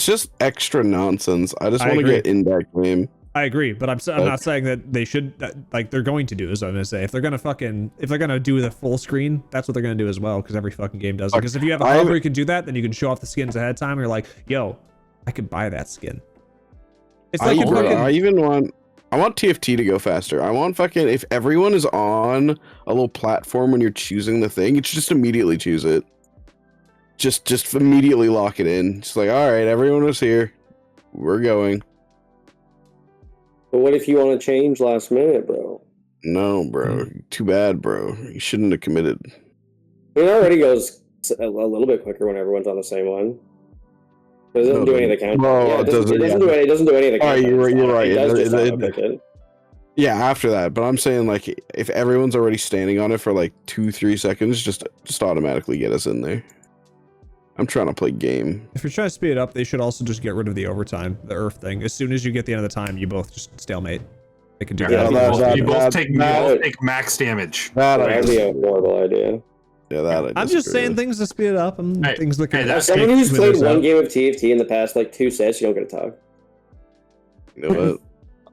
just extra nonsense. I just want to get in that game. I agree, but I'm not saying that they should, like, they're going to do, is what I'm gonna say. If they're gonna do the full screen, that's what they're gonna do as well, because every fucking game does it. Because if you have a hub where you can do that, then you can show off the skins ahead of time, and you're like, yo, I could buy that skin. It's like I want TFT to go faster. I want fucking, if everyone is on a little platform when you're choosing the thing, it's just immediately choose it. Just immediately lock it in. It's like, all right, everyone was here. We're going. But what if you want to change last minute, bro? No, bro. Too bad, bro. You shouldn't have committed. It already goes a little bit quicker when everyone's on the same one. It doesn't do any of the countdown. Well, it doesn't do any of the countdown. You're right. It does just yeah, after that. But I'm saying, like, if everyone's already standing on it for like 2-3 seconds, just automatically get us in there. I'm trying to play game. If you're trying to speed it up, they should also just get rid of the overtime, the Earth thing. As soon as you get the end of the time, you both just stalemate. They can do that. You both take max damage. That'd be a horrible idea. Yeah, I'm just saying things to speed it up and things that can. As someone who's played one game of TFT in the past like 2 sets, you don't get to talk. You know what?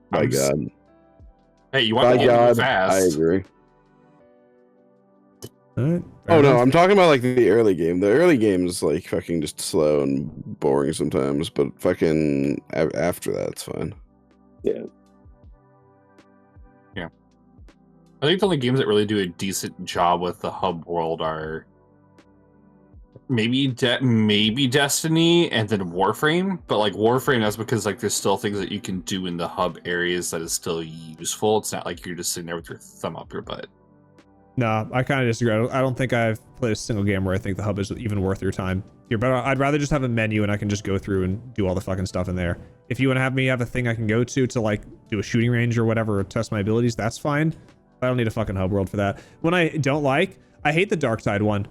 My God. Hey, you want to get fast? I agree. All right. Oh no, I'm talking about like the early game. The early game is like fucking just slow and boring sometimes, but fucking after that, it's fine. Yeah. Yeah. I think the only games that really do a decent job with the hub world are maybe Destiny and then Warframe, but like Warframe, that's because like there's still things that you can do in the hub areas that is still useful. It's not like you're just sitting there with your thumb up your butt. No, I kind of disagree. I don't think I've played a single game where I think the hub is even worth your time. You're better. I'd rather just have a menu and I can just go through and do all the fucking stuff in there. If you want to have me have a thing I can go to like do a shooting range or whatever, or test my abilities, that's fine. I don't need a fucking hub world for that. When I hate the dark side one.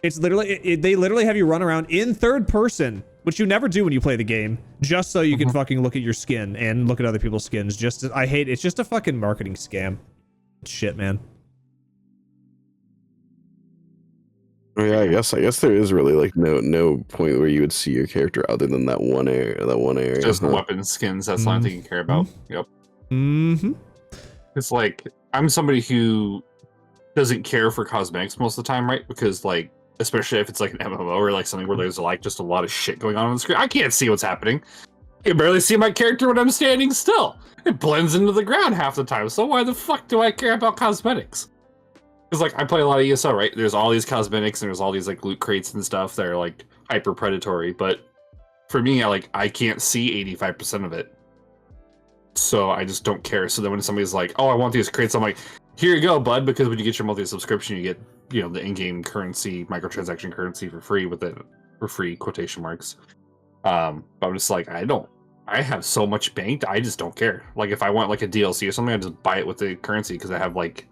It's literally, they literally have you run around in third person, which you never do when you play the game, just so you can fucking look at your skin and look at other people's skins. It's just a fucking marketing scam. Shit, man. Yeah, I guess there is really like no point where you would see your character other than that one area. Just the weapon skins. That's the only thing you care about. Yep. Mm-hmm. It's like I'm somebody who doesn't care for cosmetics most of the time, right? Because like, especially if it's like an MMO or like something where there's like just a lot of shit going on the screen, I can't see what's happening. I can barely see my character when I'm standing still. It blends into the ground half the time. So why the fuck do I care about cosmetics? Because like I play a lot of ESO, right? There's all these cosmetics and there's all these like loot crates and stuff that are like hyper predatory. But for me, I can't see 85% of it. So I just don't care. So then when somebody's like, "Oh, I want these crates," I'm like, "Here you go, bud." Because when you get your monthly subscription, you get the in-game currency, microtransaction currency for free quotation marks. But I'm just like, I have so much banked, I just don't care. Like if I want like a DLC or something, I just buy it with the currency because I have like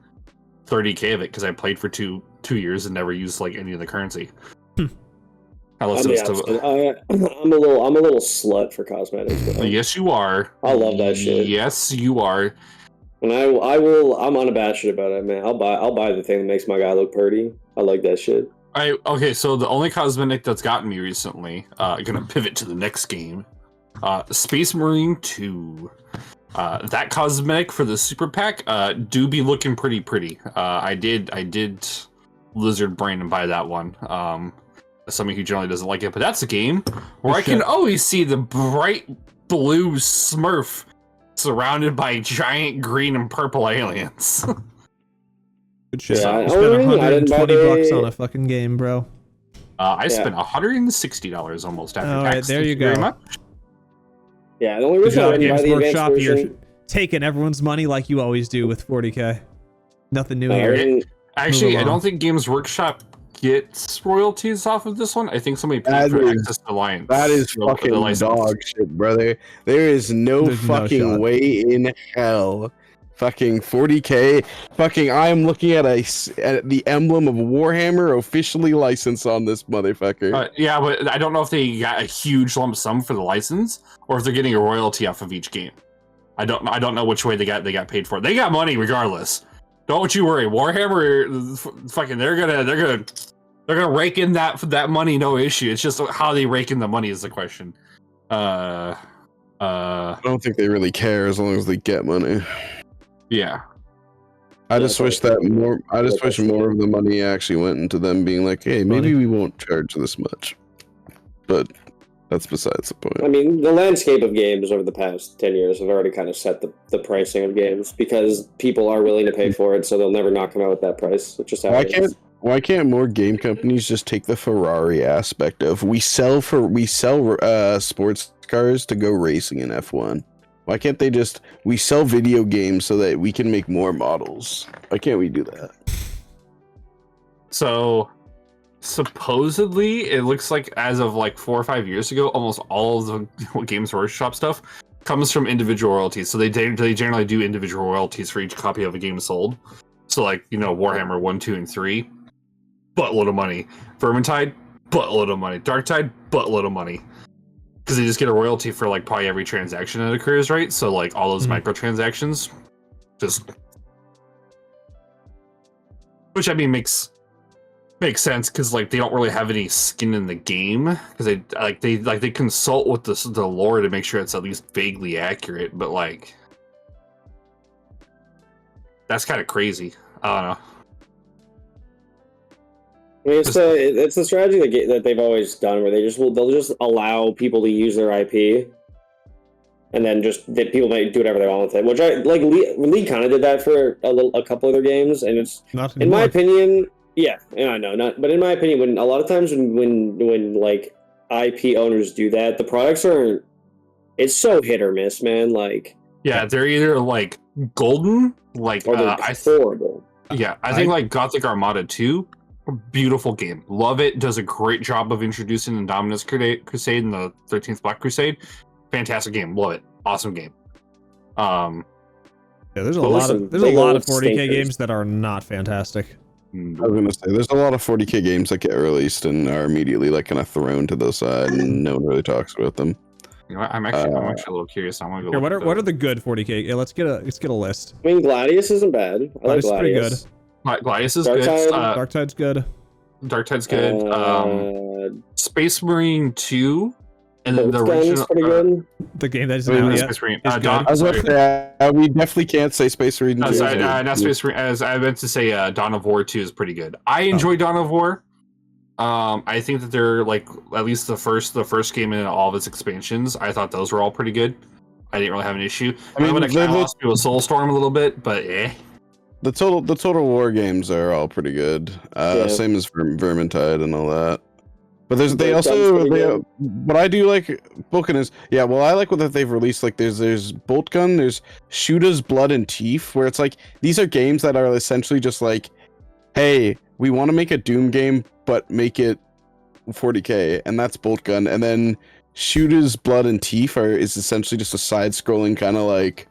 30K of it because I played for two years and never used like any of the currency. I'm a little slut for cosmetics. Bro. Yes, you are. I love that shit. Yes, you are. And I'm unabashed about it, man. I'll buy the thing that makes my guy look pretty. I like that shit. Okay, so the only cosmetic that's gotten me recently, gonna pivot to the next game, Space Marine 2. That cosmetic for the super pack do be looking pretty. I did lizard brain and buy that one. Somebody who generally doesn't like it, but that's a game where I can always see the bright blue Smurf surrounded by giant green and purple aliens. Good shit. Yeah, I spent $120 on a fucking game, bro. I spent $160 almost after tax. All right, there you go. Very much. Yeah, the only reason I didn't buy the Workshop, advanced version... You're taking everyone's money like you always do with 40K. Nothing new here. Actually, I don't think Games Workshop gets royalties off of this one. I think somebody paid for Access Alliance. That is fucking dog shit, brother. There is no fucking way in hell Fucking 40K. Fucking, I am looking at at the emblem of Warhammer officially licensed on this motherfucker. Yeah, but I don't know if they got a huge lump sum for the license or if they're getting a royalty off of each game. I don't know which way they got paid for it. They got money regardless. Don't you worry. Warhammer, fucking, they're gonna rake in that money, no issue. It's just how they rake in the money is the question. I don't think they really care as long as they get money. Yeah. I just wish more of the money actually went into them being like, hey, maybe we won't charge this much. But that's besides the point. I mean, the landscape of games over the past 10 years have already kind of set the pricing of games because people are willing to pay for it, so they'll never knock them out at that price. It's just how it is. Why can't more game companies just take the Ferrari aspect of we sell sports cars to go racing in F1? Why can't they just we sell video games so that we can make more models? Why can't we do that? So supposedly it looks like as of like 4 or 5 years ago, almost all of the Games Workshop stuff comes from individual royalties. So they generally do individual royalties for each copy of a game sold. So like, Warhammer 1, 2, and 3, buttload of money. Vermintide, buttload of money. Darktide, buttload of money. Because they just get a royalty for like probably every transaction that occurs, right? So like all those microtransactions, just, which I mean makes sense because like they don't really have any skin in the game because they consult with the lore to make sure it's at least vaguely accurate, but like that's kind of crazy. I don't know. I mean, it's the strategy that they've always done, where they'll just allow people to use their IP, and then people might do whatever they want with it. Which League kind of did that for a couple of their games, and it's in my opinion, yeah, I know, but in my opinion, when a lot of times when like IP owners do that, the products it's so hit or miss, man. Like yeah, they're either like golden, like or they're horrible. Yeah, I think like Gothic Armada 2. Beautiful game, love it. Does a great job of introducing the Dominus Crusade and the 13th Black Crusade. Fantastic game, love it. Awesome game. Yeah, there's a lot of 40K games that are not fantastic. I was gonna say there's a lot of 40K games that get released and are immediately like kind of thrown to the side, and no one really talks about them. You know what? I'm actually a little curious. I want to go. Here, what are the good 40K? Yeah, let's get a list. I mean, Gladius isn't bad. I like Gladius. Pretty good. Gladius is good. Darktide's good. Darktide's good. Space Marine 2, and then the original. Pretty good. The game that isn't out yet. Space Marine. I was about to say, we definitely can't say Space Marine. Not Space Marine. As I meant to say, Dawn of War 2 is pretty good. I enjoy Dawn of War. I think that they're like at least the first game in all of its expansions. I thought those were all pretty good. I didn't really have an issue. I mean, I lost to a Soulstorm a little bit, but The Total War games are all pretty good. Same as Vermintide and all that. But what I do like Boltgun is I like what they've released. Like there's Boltgun, there's Shoota's Blood and Teeth, where it's like these are games that are essentially just like, hey, we want to make a Doom game, but make it 40K, and that's Boltgun. And then Shoota's Blood and Teeth is essentially just a side-scrolling kind of like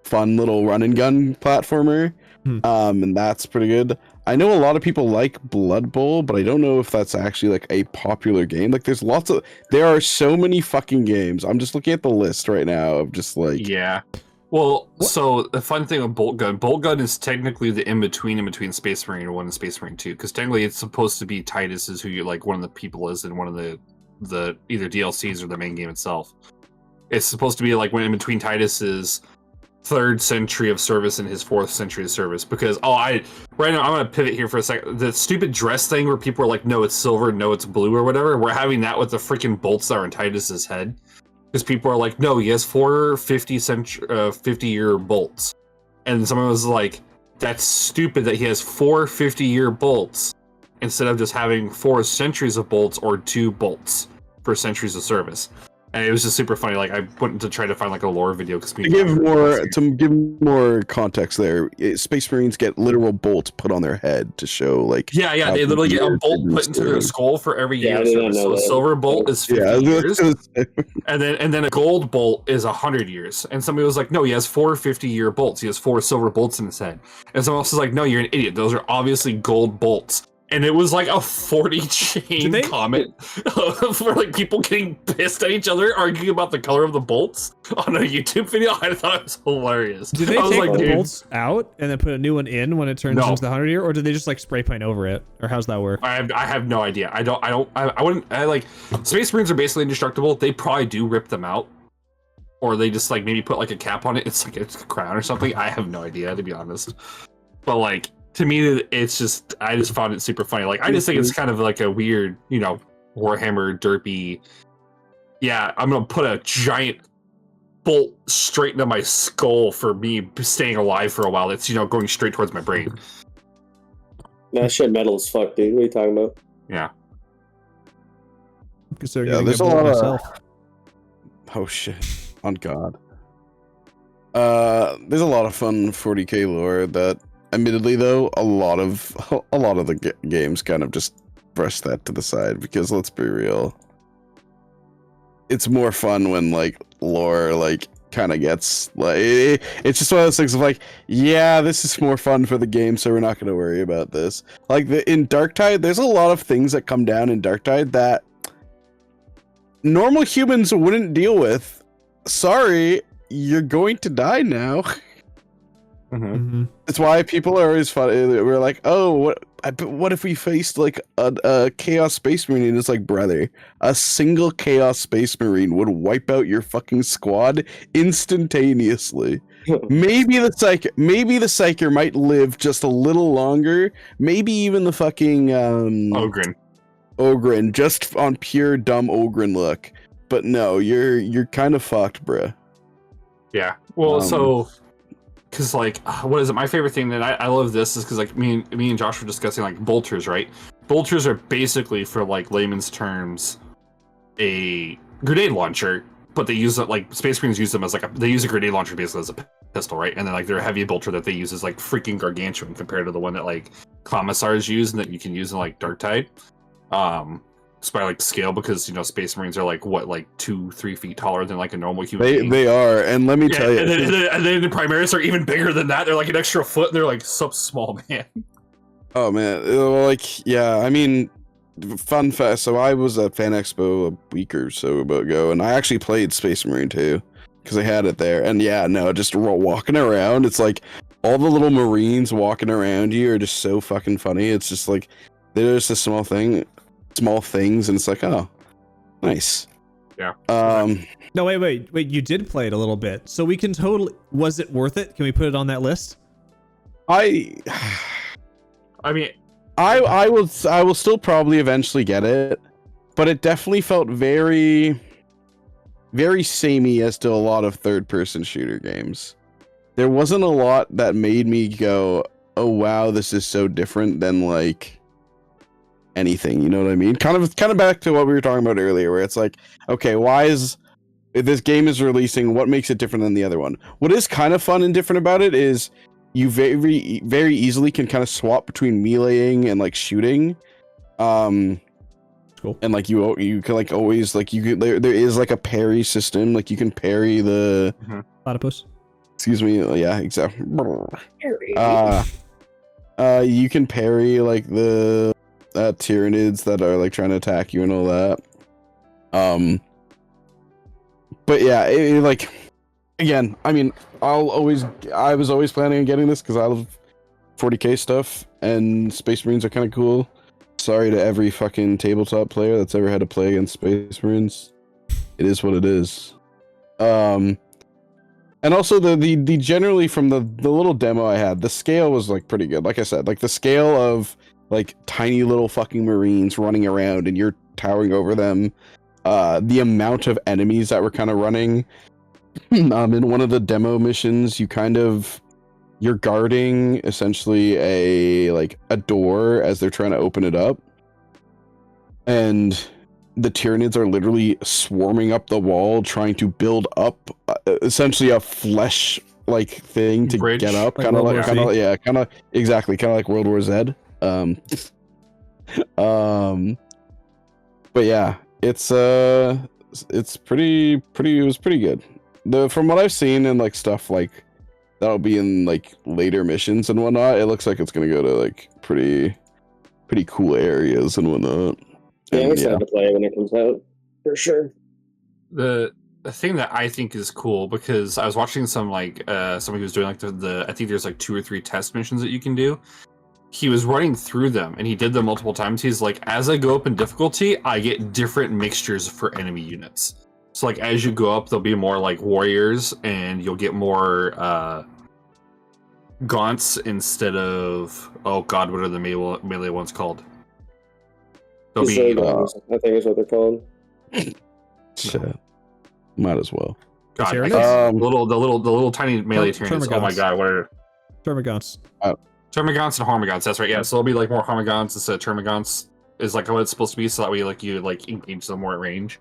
fun little run and gun platformer. And that's pretty good. I know a lot of people like Blood Bowl, but I don't know if that's actually like a popular game. Like there are so many fucking games. I'm just looking at the list right now of just like Well, so the fun thing with Boltgun is technically the in between Space Marine 1 and Space Marine 2, because technically it's supposed to be Titus is who you like one of the people is in one of the either DLCs or the main game itself. It's supposed to be like when in between Titus's 3rd century of service and his 4th century of service, because I'm gonna pivot here for a second. The stupid dress thing where people are like, no, it's silver, no, it's blue, or whatever. We're having that with the freaking bolts that are in Titus's head, because people are like, no, he has 4 50-year bolts, and someone was like, that's stupid that he has 4 50-year bolts instead of just having 4 centuries of bolts or 2 bolts for centuries of service. And it was just super funny. Like I went to try to find like a lore video because To give more context there, Space Marines get literal bolts put on their head to show like yeah, they literally get a bolt put into their skull for every year. So a silver bolt is 50 years, and then a gold bolt is 100 years. And somebody was like, no, he has 4 50-year bolts. He has 4 silver bolts in his head. And someone else was like, no, you're an idiot. Those are obviously gold bolts. And it was like a 40 chain comment for like people getting pissed at each other, arguing about the color of the bolts on a YouTube video. I thought it was hilarious. Did they take the bolts out and then put a new one in when it turns into the 100-year, or did they just like spray paint over it, or how's that work? I have no idea. I wouldn't. Like Space Marines are basically indestructible. They probably do rip them out, or they just like maybe put like a cap on it. It's like it's a crown or something. I have no idea, to be honest. But like, to me, it's just, I just found it super funny. Like, I just think it's kind of like a weird, you know, Warhammer derpy. Yeah, I'm gonna put a giant bolt straight into my skull for me staying alive for a while. That's, you know, going straight towards my brain. That shit metal as fuck, dude. What are you talking about? Yeah. There's a lot of... Oh shit. On God. There's a lot of fun 40k lore that, admittedly, though, a lot of the games kind of just brush that to the side, because let's be real, it's more fun when like lore like kind of gets like it's just one of those things of like, yeah, this is more fun for the game, so we're not going to worry about this. Like in Darktide, there's a lot of things that come down in Darktide that normal humans wouldn't deal with. Sorry, you're going to die now. That's why people are always funny. We're like, oh, what if we faced like a Chaos Space Marine? And it's like, brother, a single Chaos Space Marine would wipe out your fucking squad instantaneously. Maybe the Psyker might live just a little longer. Maybe even the fucking Ogren, just on pure dumb Ogren luck. But no, you're kind of fucked, bruh. Yeah. Well, so. Because like, what is it? My favorite thing that I love this is because like me and Josh were discussing like bolters, right? Bolters are basically, for like layman's terms, a grenade launcher, but they use it like Space Marines use them as like they use a grenade launcher basically as a pistol, right? And then like their heavy bolter that they use is like freaking gargantuan compared to the one that like commissars use and that you can use in like Darktide. It's by like scale, because you know Space Marines are like what, like 2-3 feet taller than like a normal human being. They are, and let me tell you, and then the Primaris are even bigger than that. They're like an extra foot, and they're like so small, man. Oh man, like yeah, I mean, fun fact. So I was at Fan Expo a week or so ago, and I actually played Space Marine 2 because I had it there. And yeah, no, just walking around, it's like all the little Marines walking around you are just so fucking funny. It's just like there's a small things, and it's like, oh, nice. Yeah. No, wait. You did play it a little bit, so we can totally. Was it worth it? Can we put it on that list? I mean, I will still probably eventually get it, but it definitely felt very, very samey as to a lot of third-person shooter games. There wasn't a lot that made me go, oh wow, this is so different than like anything, you know what I mean? Kind of back to what we were talking about earlier, where it's like, okay, why is if this game is releasing, what makes it different than the other one? What is kind of fun and different about it is you very, very easily can kind of swap between meleeing and like shooting. Cool. And like you can like always like you can there is like a parry system, like you can parry the platypus. Excuse me, yeah, exactly. You can parry like the Tyranids that are like trying to attack you and all that. But yeah, it like again, I mean, I was always planning on getting this because I love 40k stuff, and Space Marines are kind of cool. Sorry to every fucking tabletop player that's ever had to play against Space Marines. It is what it is. And also the generally from the little demo I had, the scale was like pretty good. Like I said, like the scale of like tiny little fucking Marines running around and you're towering over them. The amount of enemies that were kind of running. In one of the demo missions, you're guarding essentially a door as they're trying to open it up. And the Tyranids are literally swarming up the wall, trying to build up essentially a flesh like thing to Bridge. get up, Like kind of World like, War Z. kind of exactly, kind of like World War Z. But yeah, it's pretty, it was pretty good. From what I've seen and like stuff like that'll be in like later missions and whatnot, it looks like it's gonna go to like pretty cool areas and whatnot. Yeah, I'm And, excited to play it when it comes out, for sure. The thing that I think is cool, because I was watching some like somebody who was doing like the I think there's like 2 or 3 test missions that you can do. He was running through them and he did them multiple times. He's like, as I go up in difficulty, I get different mixtures for enemy units. So like as you go up, there'll be more like warriors and you'll get more gaunts instead of, oh god, what are the melee ones called? They'll be I think is what they're called. shit, might as well. God, Tyranids? the little tiny melee Tyranids. Oh my Termagants. god, what are Termagants. Termagants and Harmagants? That's right. Yeah, so there'll be like more Harmagants instead of Termagants. Is like how it's supposed to be, so that way you like engage them more at range.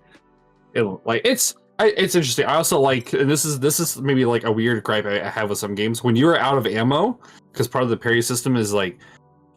It's interesting. I also like, and this is maybe like a weird gripe I have with some games, when you are out of ammo, because part of the parry system is like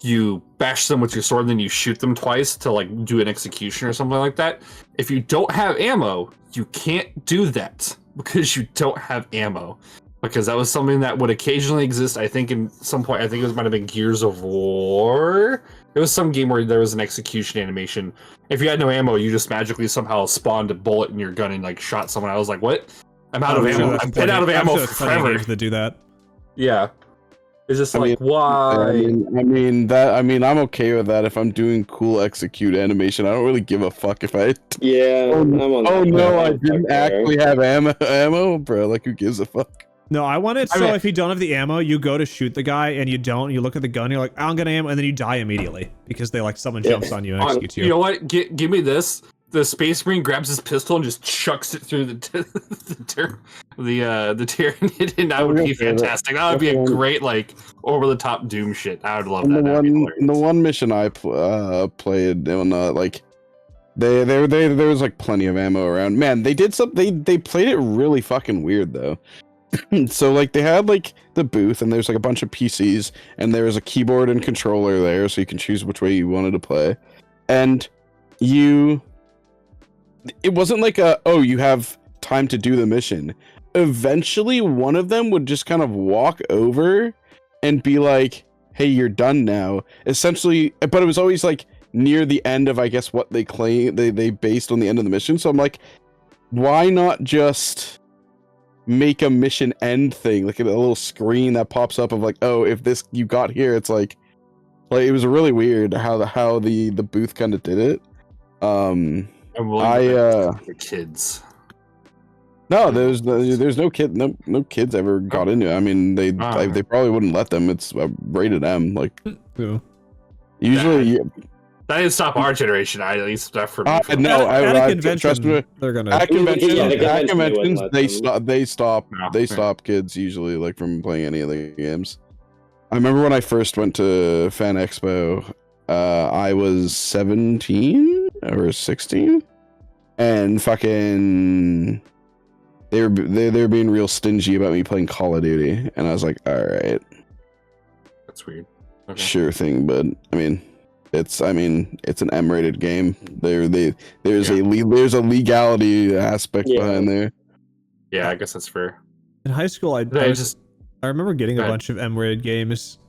you bash them with your sword and then you shoot them twice to like do an execution or something like that. If you don't have ammo, you can't do that because you don't have ammo. Because that was something that would occasionally exist. I think in some point, I think it might have been Gears of War. It was some game where there was an execution animation. If you had no ammo, you just magically somehow spawned a bullet in your gun and like shot someone. I was like, what? I'm out of ammo. I've been out of ammo forever. That do that. Yeah. It's just like, why? I mean, I'm okay with that if I'm doing cool execute animation. I don't really give a fuck if I. Yeah. Oh, I'm on oh that. no, I didn't actually have ammo, bro. Like, who gives a fuck? No, I want it I so mean- if you don't have the ammo, you go to shoot the guy and you don't. You look at the gun, you're like, I don't get ammo, and then you die immediately because they like someone jumps on you and executes you. You know what? Give me this. The Space Marine grabs his pistol and just chucks it through the Tyranid, and that would be fantastic. That would be a great like over the top Doom shit. I would love that. The one mission I played on like there was like plenty of ammo around. Man, they did something. They played it really fucking weird though. So like they had like the booth and there's like a bunch of PCs and there was a keyboard and controller there so you can choose which way you wanted to play. And it wasn't like you have time to do the mission. Eventually one of them would just kind of walk over and be like, hey, you're done now. Essentially, but it was always like near the end of, I guess, what they claim they based on the end of the mission. So I'm like, why not just make a mission end thing, like a little screen that pops up of like, oh, if this you got here, it's like it was really weird how the booth kind of did it. For kids. No, there's no kids ever got into it. I mean, they probably wouldn't let them. It's rated M. Like Yeah. usually. That didn't stop our generation, at least that for me. No, At a I convention, trust me. they're gonna. At conventions, Yeah, the at convention conventions, wouldn't let they stop No, they yeah. stop kids usually like from playing any of the games. I remember when I first went to Fan Expo, I was 17 or 16, and fucking they're being real stingy about me playing Call of Duty, and I was like, all right, That's weird. Okay. sure thing, but I mean, it's an M-rated game. There's a legality aspect behind there. Yeah, I guess that's fair. In high school, I remember getting a bunch of M-rated games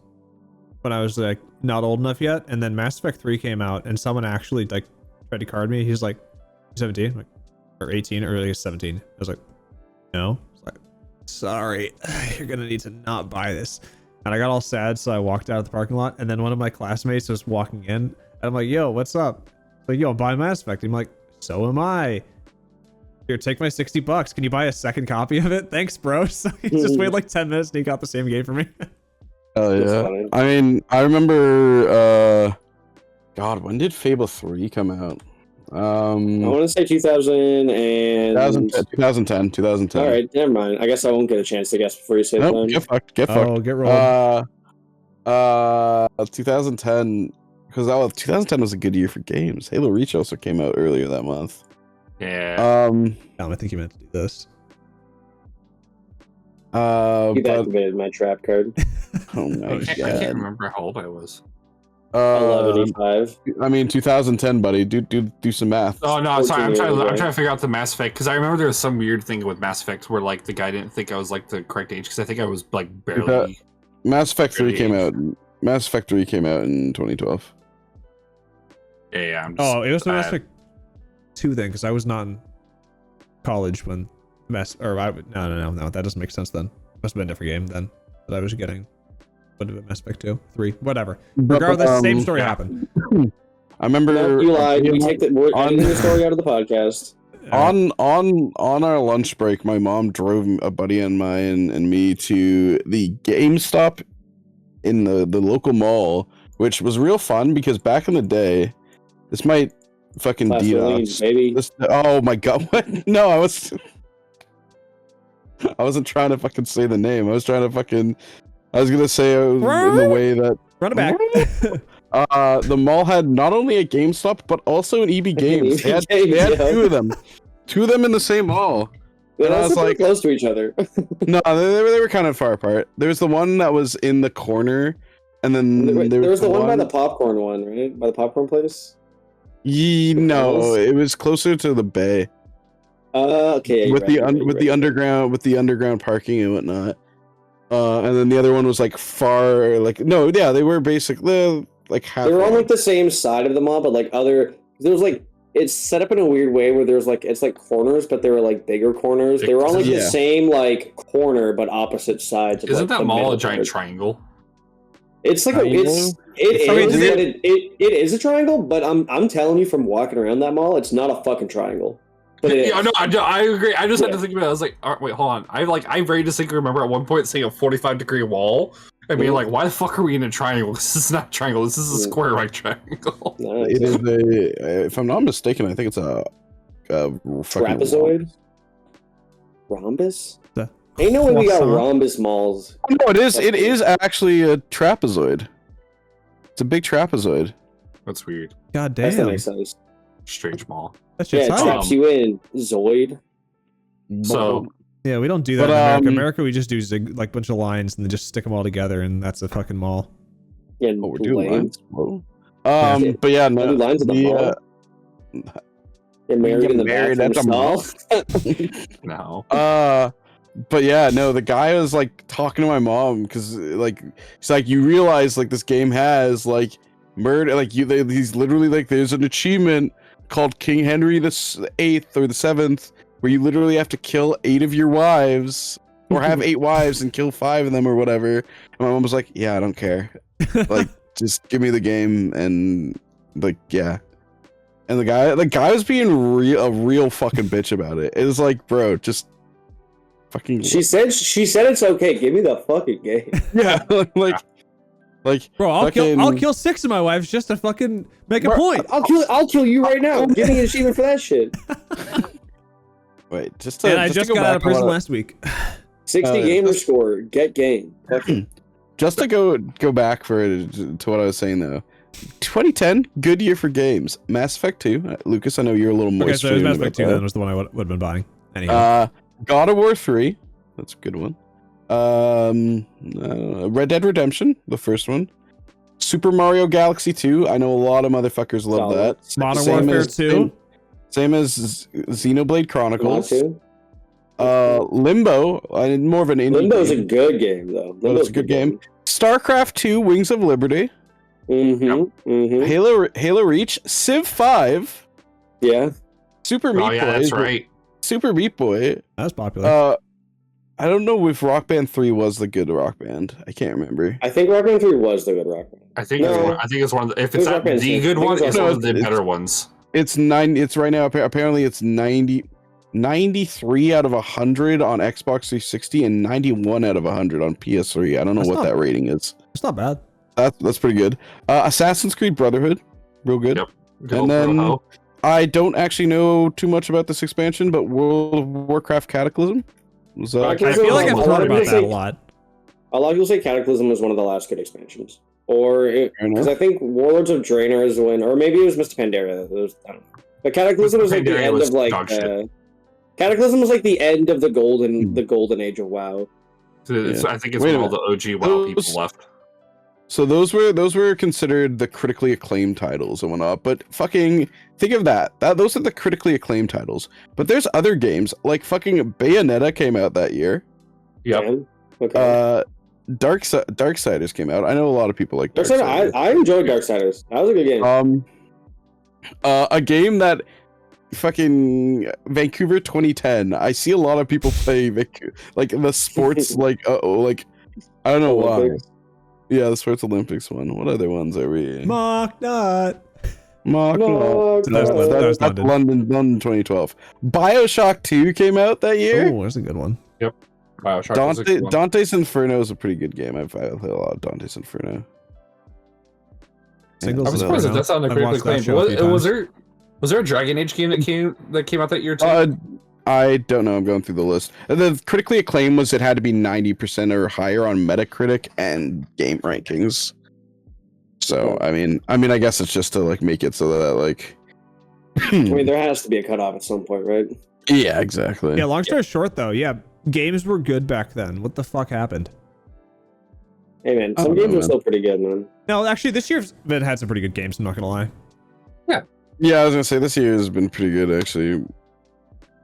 when I was like not old enough yet, and then Mass Effect 3 came out, and someone actually like tried to card me. He's like, 17, like, or 18, or I guess 17. I was like, no. I was like, sorry, you're gonna need to not buy this. And I got all sad, so I walked out of the parking lot, and then one of my classmates was walking in, and I'm like, yo, what's up? He's like, yo, I'm buying Mass Effect. I'm like, so am I. Here, take my $60. Can you buy a second copy of it? Thanks, bro. So he just waited like 10 minutes and he got the same game for me. Oh yeah. Funny. I mean, I remember. God, when did Fable 3 come out? I want to say 2010. 2010. All right, never mind. I guess I won't get a chance to guess before you say Nope, them. get fucked. Get Oh, fucked. get rolled. 2010. because 2010 was a good year for games. Halo Reach also came out earlier that month. Yeah. I think you meant to do this. You've But activated my trap card. oh my I can't god. remember how old I was. 1185. I mean 2010, buddy. Do some math. Oh no, sorry. 14 I'm years, trying right? to figure out the Mass Effect because I remember there was some weird thing with Mass Effect where like the guy didn't think I was like the correct age because I think I was like barely. Mass Effect 3 came age. out. Mass Effect 3 came out in 2012. Yeah, I'm just, It was the Mass Effect 2 then, because I was not in college when no, that doesn't make sense then. Must have been a different game then that I was getting. What did Mass Effect 2, 3, whatever. Regardless, same story happened. I remember. No, you lied. We take we're on- editing the story out of the podcast. On our lunch break, my mom drove a buddy of mine and me to the GameStop in the local mall, which was real fun because back in the day, this might fucking DDoS. Baby. Oh my god! What? No, I wasn't trying to fucking say the name. I was trying to fucking. I was gonna say it was in the way that. Run it back. The mall had not only a GameStop but also an EB Games. They had Yeah. two of them. Two of them in the same mall. They're And I also was pretty like- close to each other. No, they were kind of far apart. There was the one that was in the corner, and then There was the one by the popcorn one, right? By the popcorn place. No, it was closer to the bay Okay. with the underground parking and whatnot. And then the other one was like far, like no, yeah, they were basically like half. They were on like the same side of the mall, but like there was like it's set up in a weird way where there's like it's like corners, but they were like bigger corners. They were on like the Yeah. same like corner but opposite sides. Of, Isn't like, that the mall middle a giant part. triangle? It's like Triangle? it is a triangle, but I'm telling you from walking around that mall, it's not a fucking triangle. But it is. Yeah, no, I agree. I just had Yeah. to think about it. I was like, all right, wait, hold on. I very distinctly remember at one point seeing a 45-degree wall and being like, why the fuck are we in a triangle? This is not a triangle. This is a square right triangle. No, It is a, if I'm not mistaken, I think it's a fucking trapezoid. Rhombus? The Ain't no way we got croissant. rhombus malls. No, it is. It is actually a trapezoid. It's a big trapezoid. That's weird. God That damn. makes sense. Strange mall. That Yeah, shit's it tight. traps you in. Zoid. So, Yeah, we don't do that But, in America. um, America, we just do like bunch of lines and then just stick them all together, and that's a fucking mall. Yeah, Oh, we're doing lanes. lines. Whoa. But yeah, No no, lines at the mall. You're married get in the married bathroom at the mall. stall. no. But yeah, no, the guy was like talking to my mom because like he's like, you realize like this game has like murder, like he's literally like there's an achievement called King Henry the 8th or the 7th where you literally have to kill 8 of your wives or have 8 wives and kill 5 of them or whatever. And my mom was like, yeah, I don't care, like just give me the game. And like, yeah. And the guy was being a real fucking bitch about it. It was like, bro, just fucking. She said it's okay. Give me the fucking game. Yeah, like, Bro, I'll fucking- kill 6 of my wives just to fucking make a Bro, point. I'll kill you right now. Give me an achievement for that shit. Wait, just to, And I to just go got out of back on prison what I- last week. 60 gamer score. Get game. Just to go back to what I was saying though. 2010, good year for games. Mass Effect 2. Lucas, I know you're a little Okay, moist. so it was Mass Effect 2 about then was the one I would have been buying. Anyhow. that. God of War 3. That's a good one. Red Dead Redemption, the first one. Super Mario Galaxy 2. I know a lot of motherfuckers love Solid. that. Modern Same Warfare as- 2. Same as Xenoblade Chronicles. Too. Limbo, more of an indie Limbo's a game. good game though. But it's a good game. StarCraft 2, Wings of Liberty. Halo Reach, Civ 5, Yeah. Super Meat Oh yeah, Boy. that's right. Super Meat Boy. That was popular. I don't know if Rock Band 3 was the good Rock Band. I can't remember. I think Rock Band 3 was the good Rock Band. I think No. it's one of the, if It it's was not Rock Band the 6. good I think one, it was it's Rock one of the Band. better ones. It's right now. Apparently, it's 93 out of 100 on Xbox 360 and 91 out of 100 on PS3. I don't know That's what not- that rating is. It's not bad. That's pretty good. Assassin's Creed Brotherhood, real good. Yep. Good And old then- Bro-ho. I don't actually know too much about this expansion, but World of Warcraft Cataclysm was I I Cataclysm feel like a I've lot heard of about people that a say- lot. A lot of people say Cataclysm was one of the last good expansions. Or because I think Warlords of Draenor is when, or maybe it was Mr. Pandaria. I don't know. But Cataclysm was like the end of like Cataclysm was like the end of the golden age of WoW. I think it's when all the OG WoW people left. So those were considered the critically acclaimed titles and whatnot. But fucking think of that. Those are the critically acclaimed titles. But there's other games like fucking Bayonetta came out that year. Yep. Okay. Darksiders came out. I know a lot of people like Darksiders. I enjoyed Darksiders. That was a good game. A game that fucking Vancouver 2010. I see a lot of people play like the sports like I don't know why. Yeah, the Sports Olympics one. What other ones are we? Mock Nut. That's London 2012. BioShock 2 came out that year. Oh, that's a good one. Yep. BioShock Dante's Inferno is a pretty good game. I've played a lot of Dante's Inferno. I'm surprised that that's on the critically acclaimed. Was there a Dragon Age game that came out that year too? I don't know. I'm going through the list. The critically acclaimed was it had to be 90% or higher on Metacritic and game rankings. So I mean, I guess it's just to like make it so that like. I mean, there has to be a cutoff at some point, right? Yeah, exactly. Yeah. Long story short, though, yeah, games were good back then. What the fuck happened? Hey man, some games are still pretty good, man. No, actually, this year's been had some pretty good games. I'm not gonna lie. Yeah, I was gonna say this year has been pretty good actually.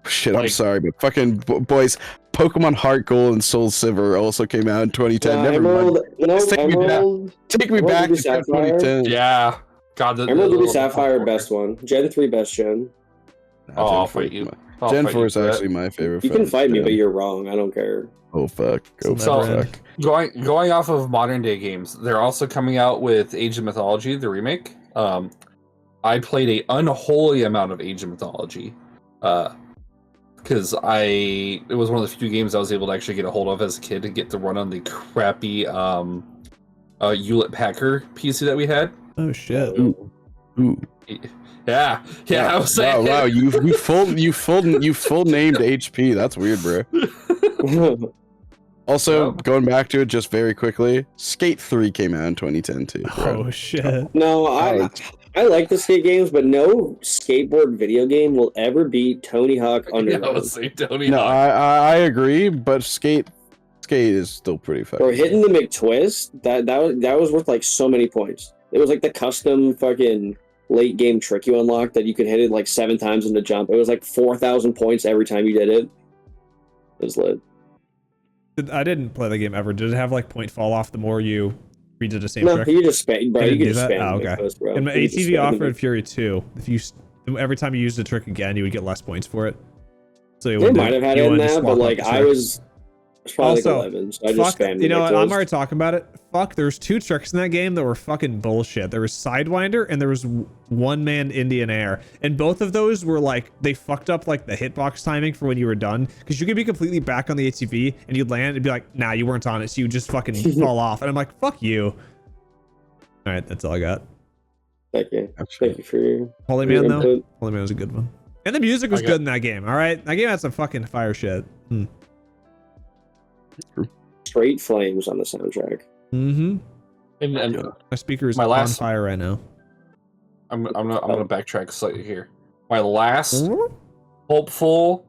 Shit, I'm sorry, but fucking boys, Pokemon Heart Gold and Soul Silver also came out in 2010. Never mind. Take me back to 2010. Yeah. God, Emerald Ruby Sapphire, best one. Gen 3, best gen. I'll fight you. Gen 4 is actually my favorite. You can fight me, but you're wrong. I don't care. Oh fuck. Fuck. Going off of modern day games, they're also coming out with Age of Mythology, the remake. I played a unholy amount of Age of Mythology. Because it was one of the few games I was able to actually get a hold of as a kid and get to run on the crappy Hewlett Packard PC that we had. Oh shit! Ooh. Yeah. I was saying. Wow! You full named HP. That's weird, bro. Also, going back to it just very quickly, Skate 3 came out in 2010 too. Bro. Oh shit! No, I like the skate games, but no skateboard video game will ever beat Tony Hawk Underground. No, I agree, but Skate is still pretty fucking. Bro, hitting the McTwist, that was worth like so many points. It was like the custom fucking late game trick you unlocked that you could hit it like 7 times in the jump. It was like 4,000 points every time you did it. It was lit. I didn't play the game ever. Did it have like point fall off the more you redid the same trick? No, you just spam, bro. You just spam. Oh, okay. McTwist, bro. And my ATV offered in Fury 2. If you every time you used the trick again, you would get less points for it. So they might have had it in that, but like I was probably also, like 11, so I just spammed. You know what? I'm already talking about it. Fuck, there's 2 tricks in that game that were fucking bullshit. There was Sidewinder and there was one-man Indian Air. And both of those were like, they fucked up like the hitbox timing for when you were done. Because you could be completely back on the ATV and you'd land and be like, nah, you weren't on it. So you just fucking fall off. And I'm like, fuck you. All right, that's all I got. Thank you. Thank you for your Holy Man, though. Holy Man was a good one. And the music was good in that game, all right? That game had some fucking fire shit. Straight flames on the soundtrack. Mm-hmm. And my speaker is on fire right now. I'm gonna backtrack slightly here. My last hopeful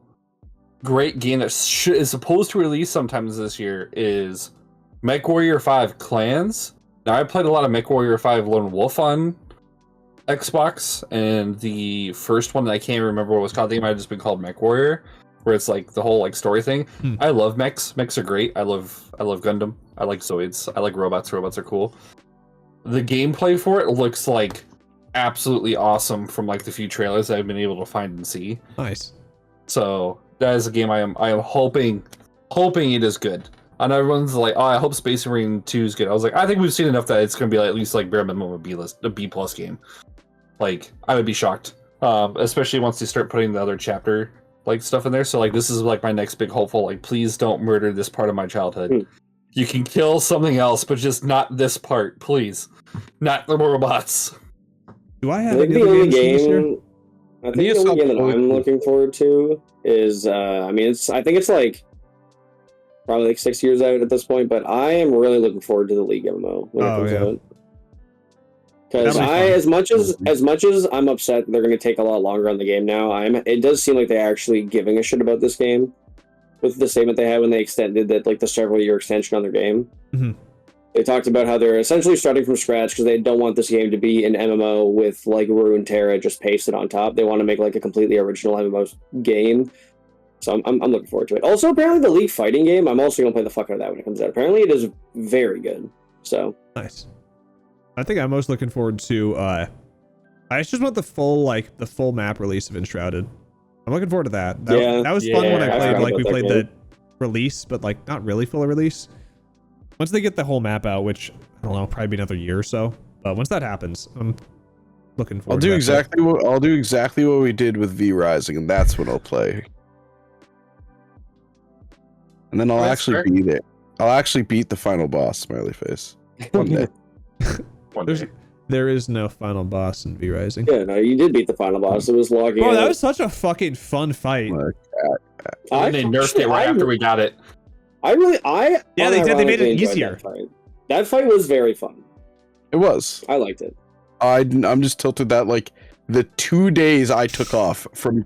great game that is supposed to release sometimes this year is MechWarrior 5 Clans. Now I played a lot of MechWarrior 5 Lone Wolf on Xbox, and the first one that I can't remember what it was called. I think it might have just been called MechWarrior, where it's like the whole like story thing. I love mechs. Mechs are great. I love Gundam. I like Zoids. I like robots. Robots are cool. The gameplay for it looks like absolutely awesome from like the few trailers I've been able to find and see. Nice. So that is a game I am hoping it is good. And everyone's like, oh, I hope Space Marine 2 is good. I was like, I think we've seen enough that it's going to be like, at least like bare minimum a B plus game. Like, I would be shocked. Especially once they start putting the other chapter like stuff in there. So like, this is like my next big hopeful, like, please don't murder this part of my childhood. You can kill something else, but just not this part, please. Not the robots. Do I have any other games this year? I think the only game that I'm looking forward to is, I think it's like, probably like 6 years out at this point, but I am really looking forward to the League MMO when it comes out. Because as much as I'm upset they're going to take a lot longer on the game now, it does seem like they're actually giving a shit about this game with the statement they had when they extended that, like, the several-year extension on their game. Mm-hmm. They talked about how they're essentially starting from scratch because they don't want this game to be an MMO with, like, Ruined Terra just pasted on top. They want to make, like, a completely original MMO game. So I'm looking forward to it. Also, apparently the League fighting game, I'm also going to play the fuck out of that when it comes out. Apparently it is very good. So nice. I think I'm most looking forward to I just want the full map release of Enshrouded. I'm looking forward to that. That was fun when I played, like, we played the release, but, like, not really full release. Once they get the whole map out, which I don't know, probably be another year or so. But once that happens, I'm looking forward to that. I'll do exactly what we did with V Rising, and that's when I'll play. And then I'll actually beat it. I'll actually beat the final boss, smiley face. One day. There is no final boss in V Rising. Yeah, no, you did beat the final boss. It was logging. Oh, that was such a fucking fun fight. And they nerfed it right after we got it. Yeah, they did. They made it easier. That fight was very fun. It was. I liked it. I'm just tilted that, like, the 2 days I took off from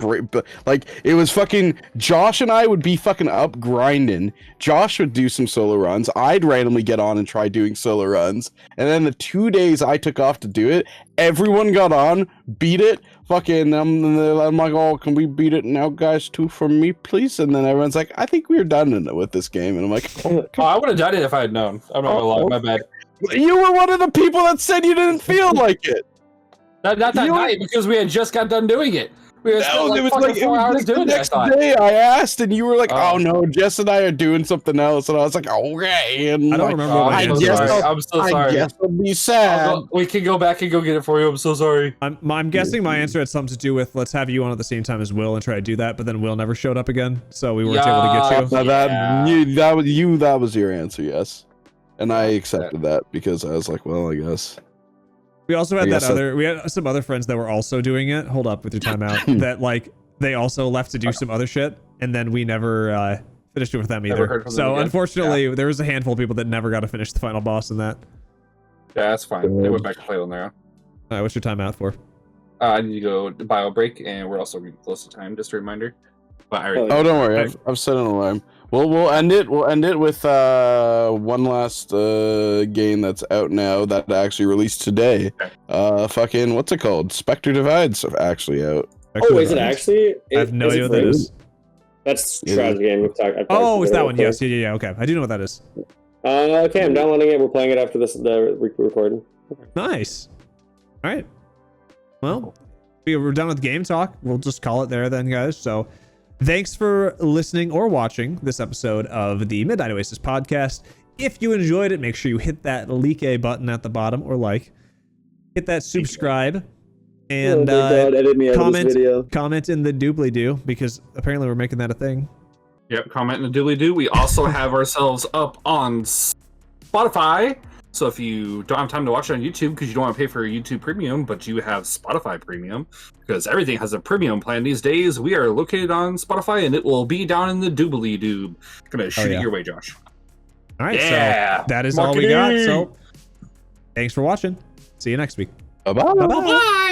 like, it was fucking Josh and I would be fucking up grinding. Josh would do some solo runs. I'd randomly get on and try doing solo runs. And then the 2 days I took off to do it, everyone got on, beat it. Fucking, I'm like, oh, can we beat it now, guys, too, for me, please? And then everyone's like, I think we're done with this game. And I'm like, oh, I would have done it if I had known. I'm not gonna lie, my bad. You were one of the people that said you didn't feel like it. Not that night, because we had just got done doing it. We had spent like 4 hours doing it. The next day I asked, and you were like, "Oh no, Jess and I are doing something else," and I was like, "Okay." And I don't remember. I'm so sorry. I guess I'll be sad. We can go back and go get it for you. I'm so sorry. I'm guessing my answer had something to do with let's have you on at the same time as Will and try to do that, but then Will never showed up again, so we weren't able to get you. Now that was your answer, yes, and I accepted that because I was like, well, I guess. We also had we had some other friends that were also doing it. Hold up with your timeout. That, like, they also left to do some other shit, and then we never finished it with them either. So unfortunately, there was a handful of people that never got to finish the final boss in that. Yeah, that's fine. They went back to play on their own. All right, what's your timeout for? I need to go to bio break, and we're also getting close to time. Just a reminder. But don't worry. I've set an alarm. We'll end it. We'll end it with one last game that's out now that actually released today. Okay. Fucking what's it called? Spectre Divide's actually out. Is it actually? I have no idea what that is. That's strategy game. It's that one. Yes. Yeah. Okay. I do know what that is. Okay, I'm downloading it. We're playing it after the recording. Nice. All right. Well, we're done with game talk. We'll just call it there then, guys. So, thanks for listening or watching this episode of the Midnight Oasis podcast. If you enjoyed it, make sure you hit that like button at the bottom or hit that subscribe and comment in the doobly-doo because apparently we're making that a thing. Yep, comment in the doobly-doo. We also have ourselves up on Spotify. So if you don't have time to watch it on YouTube because you don't want to pay for YouTube Premium, but you have Spotify Premium, because everything has a premium plan these days, we are located on Spotify, and it will be down in the doobly-doo. Gonna shoot it your way, Josh. All right, so that is all we got. So thanks for watching. See you next week. Bye-bye. Bye-bye.